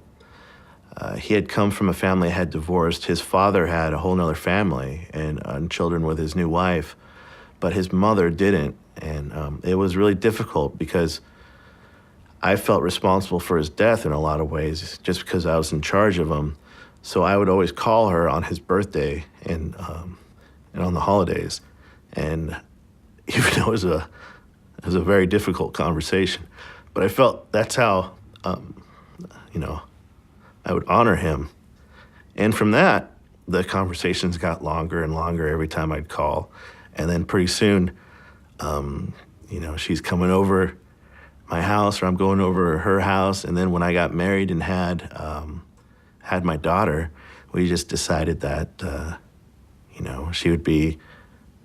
He had come from a family that had divorced. His father had a whole nother family and children with his new wife, but his mother didn't. And it was really difficult because I felt responsible for his death in a lot of ways just because I was in charge of him. So I would always call her on his birthday and on the holidays. And even though it was a very difficult conversation, but I felt that's how, you know, I would honor him. And from that, the conversations got longer and longer every time I'd call. And then pretty soon, you know, she's coming over my house or I'm going over her house. And then when I got married and had my daughter, we just decided that, you know, she would be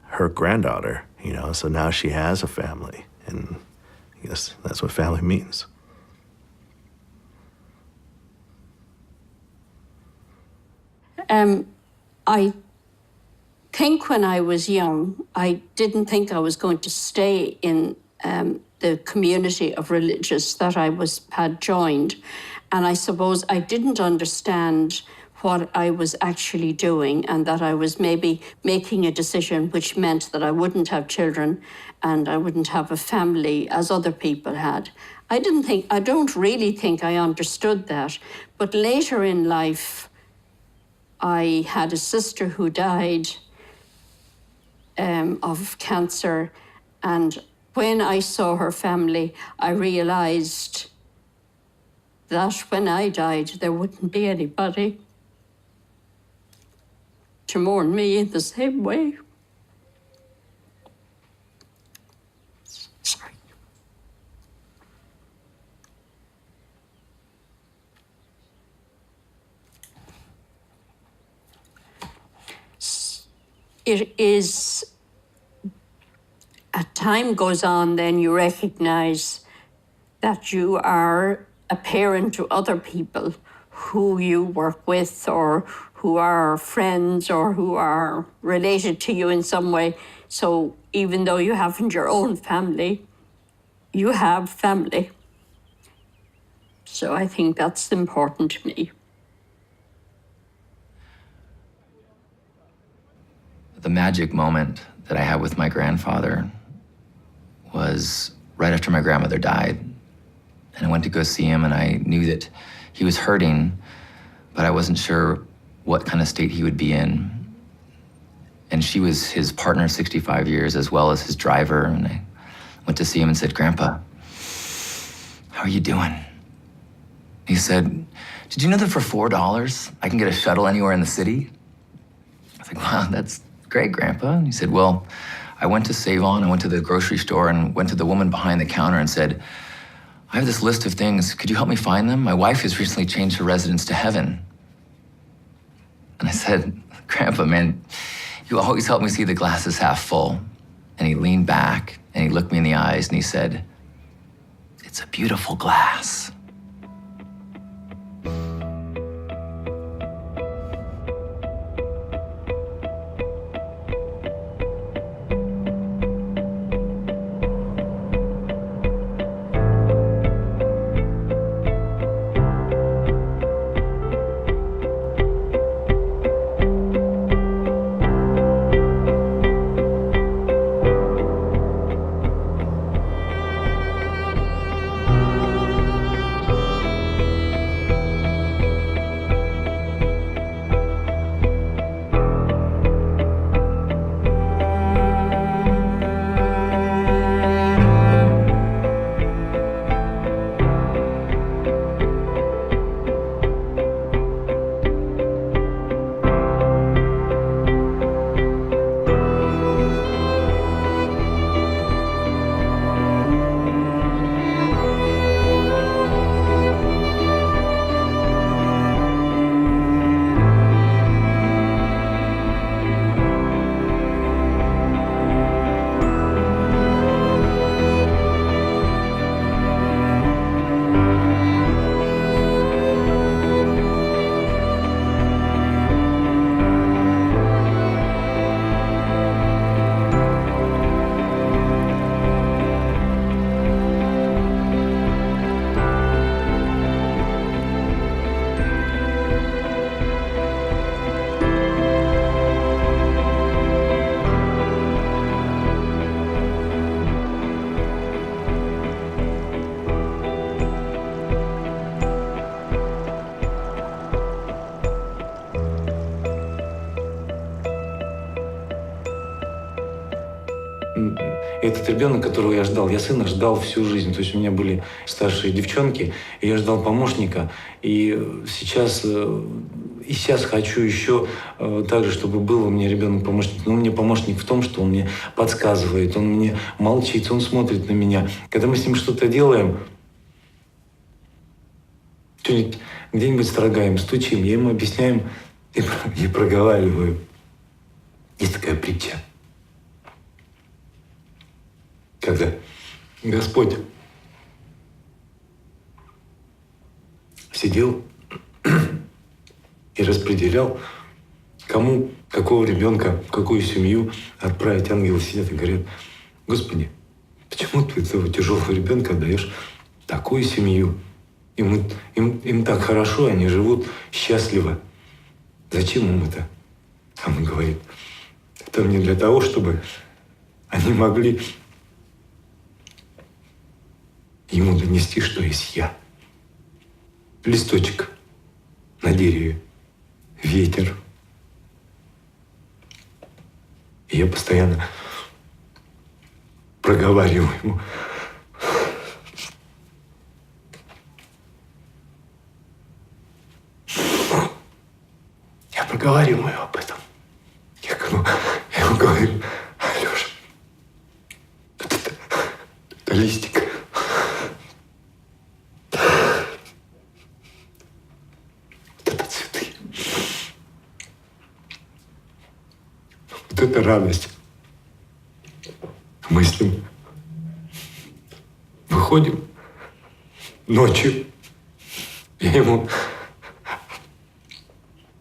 her granddaughter, you know, so now she has a family. And I guess that's what family means. I think when I was young, I didn't think I was going to stay in the community of religious that I had joined. And I suppose I didn't understand what I was actually doing and that I was maybe making a decision which meant that I wouldn't have children and I wouldn't have a family as other people had. I don't really think I understood that. But later in life, I had a sister who died of cancer, and when I saw her family, I realized that when I died, there wouldn't be anybody to mourn me in the same way. Sorry. It is, as time goes on, then you recognize that you are a parent to other people who you work with or who are friends or who are related to you in some way. So even though you haven't your own family, you have family. So I think that's important to me. The magic moment that I had with my grandfather was right after my grandmother died. And I went to go see him, and I knew that he was hurting, but I wasn't sure what kind of state he would be in. And she was his partner 65 years, as well as his driver. And I went to see him and said, "Grandpa, how are you doing?" He said, "Did you know that for $4 I can get a shuttle anywhere in the city?" I was like, "Wow, that's great, Grandpa." And he said, "Well, I went to Save On, I went to the grocery store and went to the woman behind the counter and said, I have this list of things, could you help me find them? My wife has recently changed her residence to heaven." And I said, Grandpa, man, you always help me see the glasses half full. And he leaned back and he looked me in the eyes and he said, it's a beautiful glass. Этот ребенок, которого я ждал, я сына ждал всю жизнь. То есть у меня были старшие девчонки, и я ждал помощника. И сейчас хочу еще так же, чтобы был у меня ребенок-помощник. Но у меня помощник в том, что он мне подсказывает, он мне молчит, он смотрит на меня. Когда мы с ним что-то делаем, что-нибудь где-нибудь строгаем, стучим, я ему объясняю и проговариваю. Есть такая притча. Когда Господь сидел и распределял, кому, какого ребенка, в какую семью отправить, ангелы сидят и говорят: Господи, почему ты этого тяжелого ребенка отдаешь в такую семью? Им так хорошо, они живут счастливо. Зачем им это? А он говорит: это мне для того, чтобы они могли ему донести, что есть я. Листочек на дереве, ветер. И я постоянно проговариваю ему. Я проговариваю об этом. Я ему говорю: Алёша, это листик. Это радость. Мы с ним выходим ночью. Я ему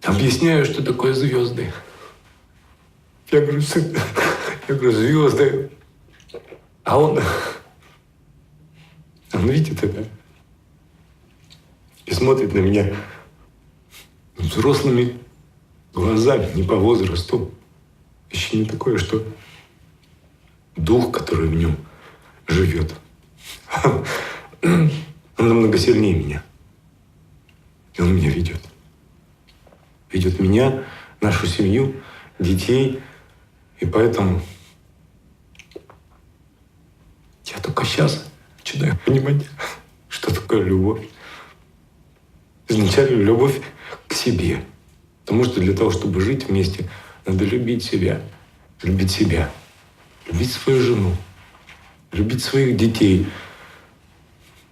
объясняю, что такое звезды. Я говорю: сын, звезды. А он видит это и смотрит на меня взрослыми глазами, не по возрасту. Еще не такое, что дух, который в нем живет, он намного сильнее меня. И он меня ведет. Ведет меня, нашу семью, детей. И поэтому я только сейчас начинаю понимать, что такое любовь. Изначально любовь к себе. Потому что для того, чтобы жить вместе, надо любить себя, любить свою жену, любить своих детей,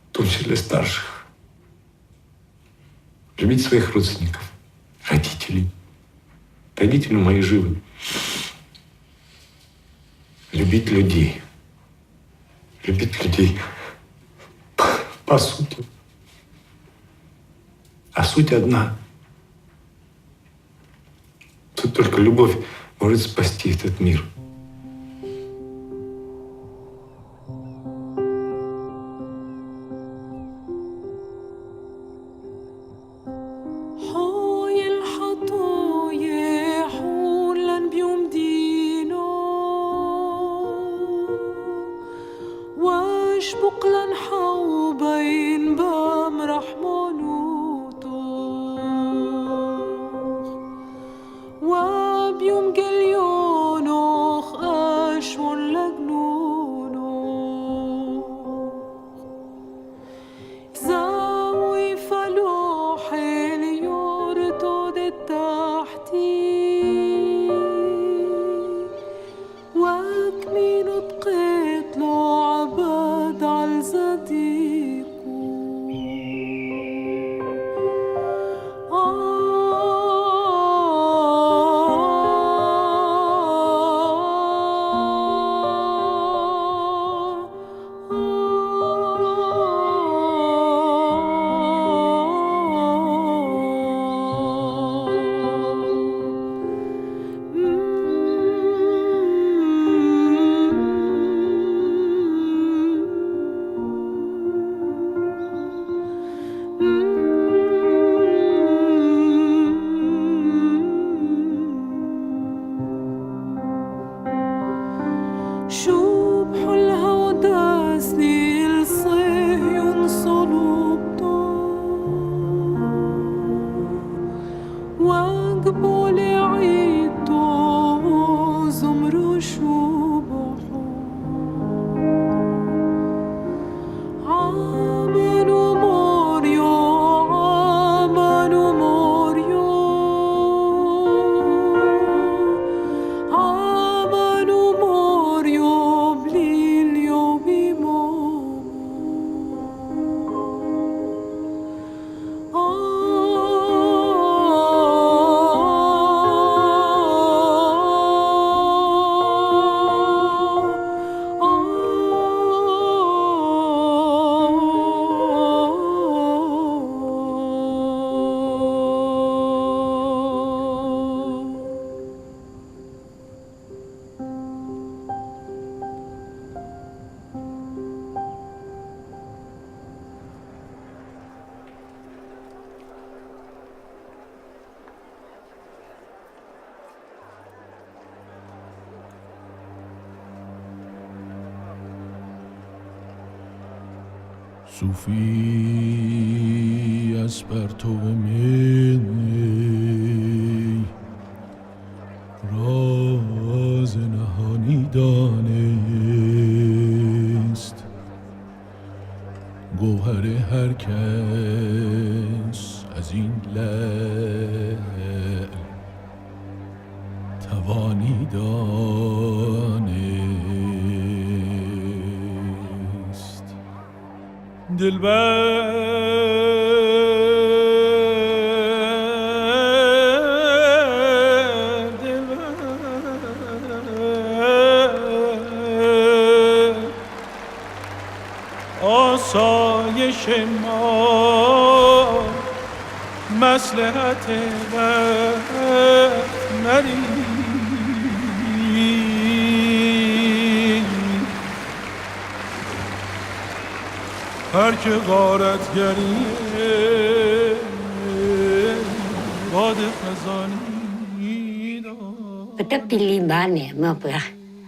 в том числе старших, любить своих родственников, родителей, Родители мои живы. Любить людей. Любить людей. По сути. А суть одна. Тут только любовь может спасти этот мир. صوفی از پرتو می راز نهانی دانست، گوهر هر کس از این لعل توانی دانست. آسایش ما مصلحت وقت ندید، هر که غارتگری باد خزانی داد. Betul pilih mana, apa?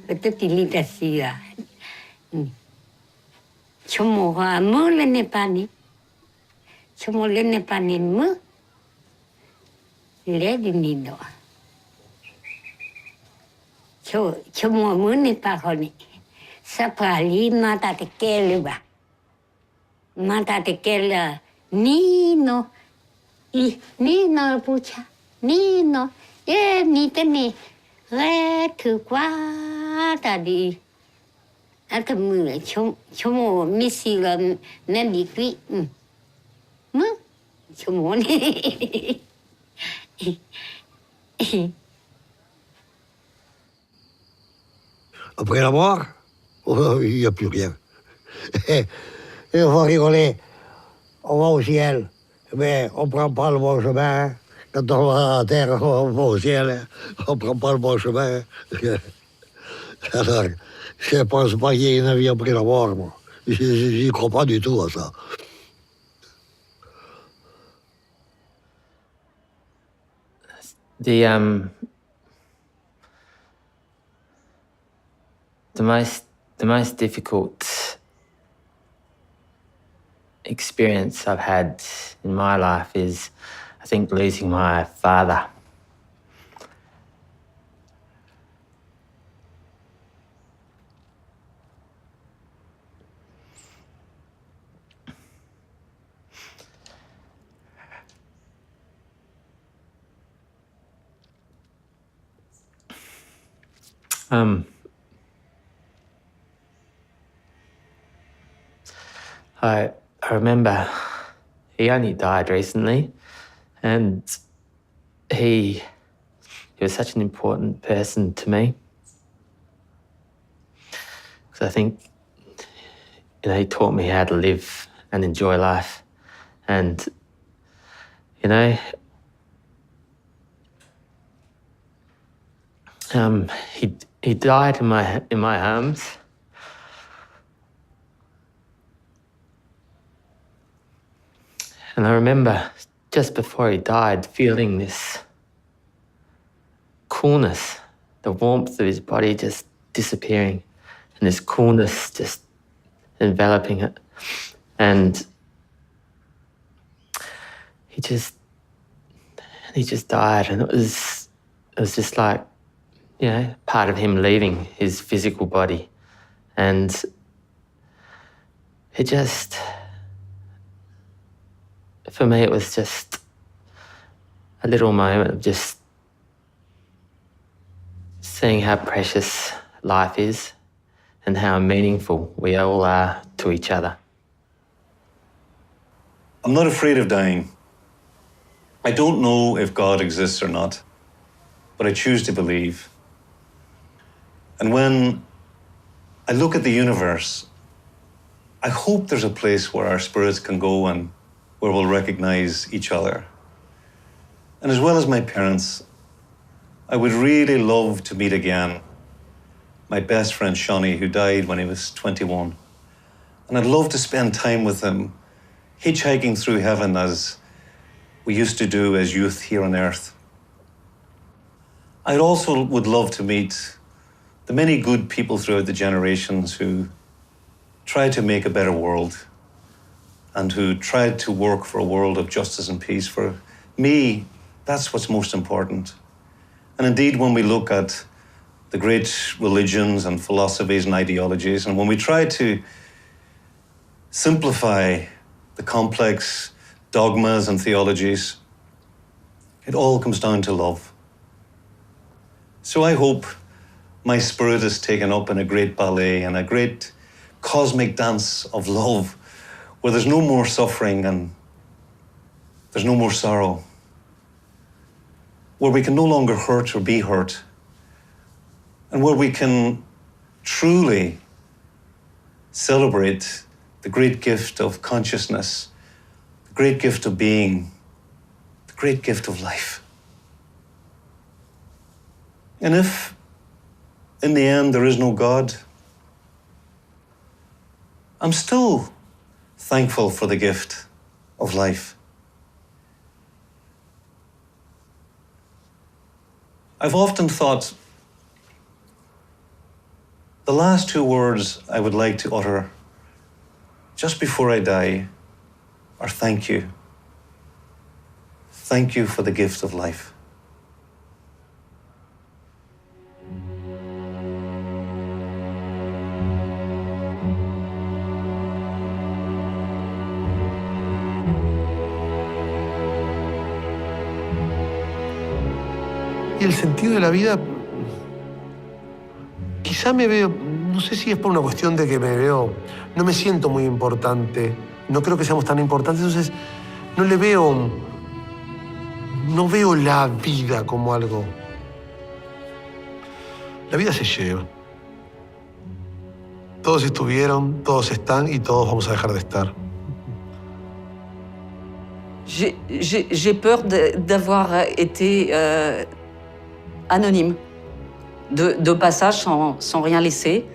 Betul pilih tasia. Cuma kamu lene pani, cuma lene pani mu, ledi nido. Cuma mu ni pakoni, sapali mata tekele ba, mata tekele nino, nino pucha, nino, ni teni, tu qua tadi. Aku mula cuma misi lah nanti kui, cuma ni. Après la mort, il n'y a plus rien. Et il faut rigoler. On va au ciel, mais on ne prend pas le bon chemin. Quand on va à la terre, on va au ciel, on ne prend pas le bon chemin. Alors, je ne pense pas qu'il y ait une vie après la mort, moi. Je n'y crois pas du tout à ça. The most difficult experience I've had in my life is, I think, losing my father. I remember he only died recently, and he was such an important person to me. Because I think, he taught me how to live and enjoy life. And, he died in my arms. And I remember just before he died feeling this coolness, the warmth of his body just disappearing, and this coolness just enveloping it. And he just died, and it was just like, part of him leaving his physical body. And it just, for me, it was just a little moment of just seeing how precious life is and how meaningful we all are to each other. I'm not afraid of dying. I don't know if God exists or not, but I choose to believe. And when I look at the universe, I hope there's a place where our spirits can go and where we'll recognize each other. And as well as my parents, I would really love to meet again my best friend Shawnee, who died when he was 21. And I'd love to spend time with him, hitchhiking through heaven as we used to do as youth here on earth. I also would love to meet the many good people throughout the generations who tried to make a better world and who tried to work for a world of justice and peace. For me, that's what's most important. And indeed, when we look at the great religions and philosophies and ideologies, and when we try to simplify the complex dogmas and theologies, it all comes down to love. So I hope my spirit is taken up in a great ballet and a great cosmic dance of love, where there's no more suffering and there's no more sorrow, where we can no longer hurt or be hurt, and where we can truly celebrate the great gift of consciousness, the great gift of being, the great gift of life. And if, in the end, there is no God, I'm still thankful for the gift of life. I've often thought the last two words I would like to utter just before I die are thank you. Thank you for the gift of life. Y el sentido de la vida, quizá me veo, no sé si es por una cuestión de que no me siento muy importante, no creo que seamos tan importantes, entonces no veo la vida como algo. La vida se lleva. Todos estuvieron, todos están y todos vamos a dejar de estar. J'ai peur d'avoir été anonyme, de passage sans rien laisser,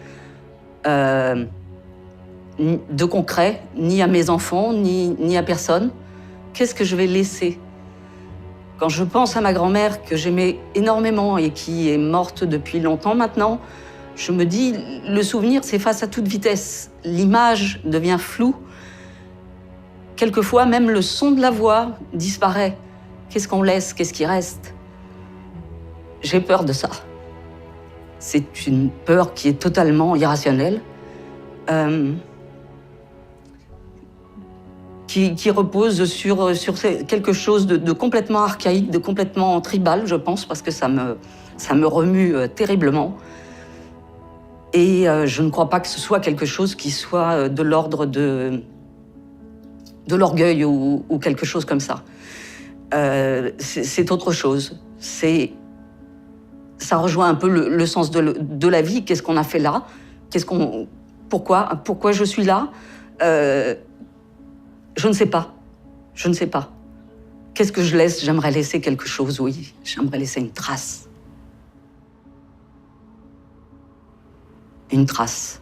de concret, ni à mes enfants, ni à personne. Qu'est-ce que je vais laisser? Quand je pense à ma grand-mère que j'aimais énormément et qui est morte depuis longtemps maintenant, je me dis, le souvenir s'efface à toute vitesse. L'image devient floue. Quelquefois, même le son de la voix disparaît. Qu'est-ce qu'on laisse? Qu'est-ce qui reste? J'ai peur de ça. C'est une peur qui est totalement irrationnelle, qui repose sur quelque chose de complètement archaïque, de complètement tribal, je pense, parce que ça me remue terriblement. Et je ne crois pas que ce soit quelque chose qui soit de l'ordre de l'orgueil ou quelque chose comme ça. C'est autre chose. Ça rejoint un peu le sens de la vie. Qu'est-ce qu'on a fait là? Pourquoi je suis là? Je ne sais pas. Je ne sais pas. Qu'est-ce que je laisse? J'aimerais laisser quelque chose, oui. J'aimerais laisser une trace. Une trace.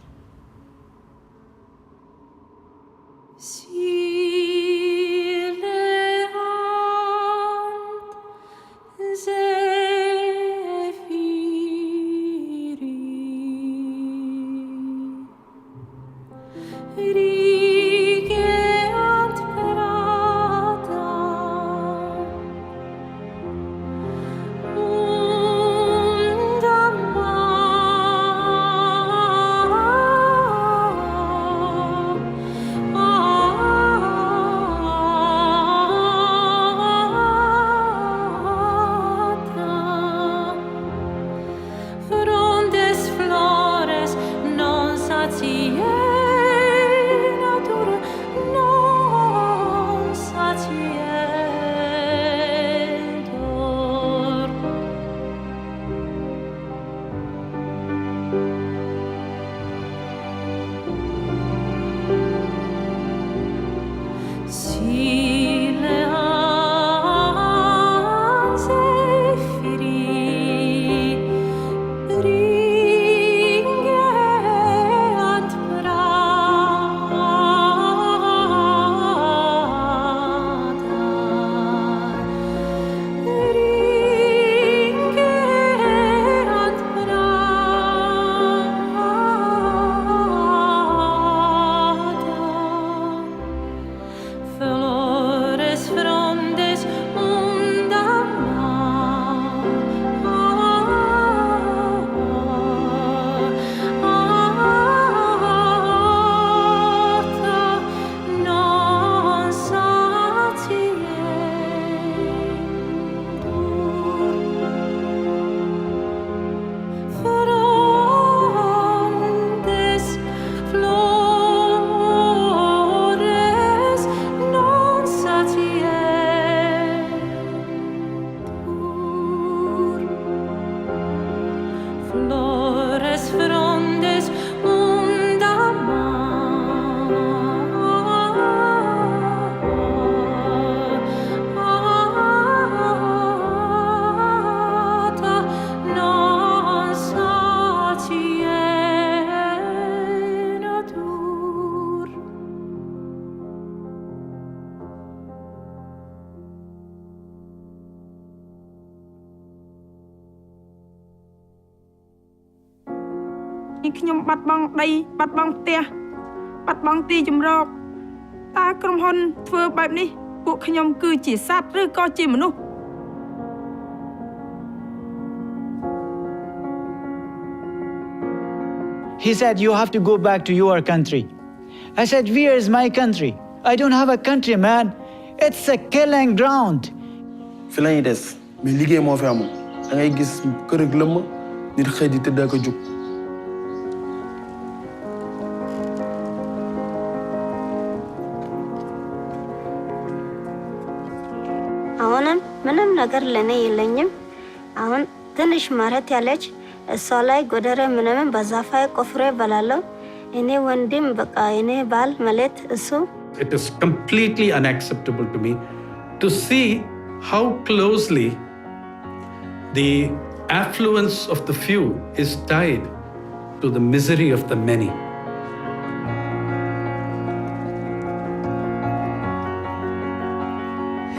He said, you have to go back to your country. I said, where is my country? I don't have a country, man. It's a killing ground. አሁንም ምንም ነገር ለኔ የለኝም። አሁን ትንሽ መሬት ያለች እሷ ላይ ጎደሬ ምናምን በዛፋይ ቆፍሬ እበላለሁ። It is completely unacceptable to me to see how closely the affluence of the few is tied to the misery of the many.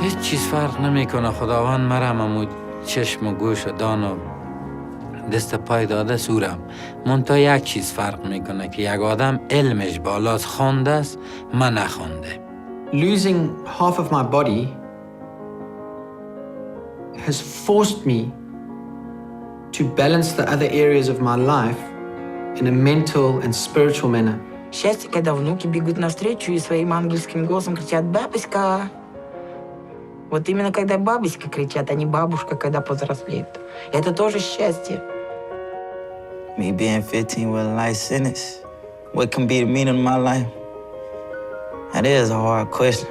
هیچ چیز فرق نمیکنه. خداوند مرا چشم و گوش و دان و دست پای داده سورم. منتها یک چیز فرق میکنه که یک آدم علمش بالاست، خوانده است، من نخوانده. Losing half of my body has forced me to balance the other areas of my life in a mental and spiritual manner. Счастье, когда внуки бегут навстречу и своим ангельским голосом кричат «Бабушка!». Вот именно когда бабушка кричат, а не бабушка, когда повзрослеет. Это тоже счастье. Me being 15 with a life sentence, what can be the meaning of my life? That is a hard question.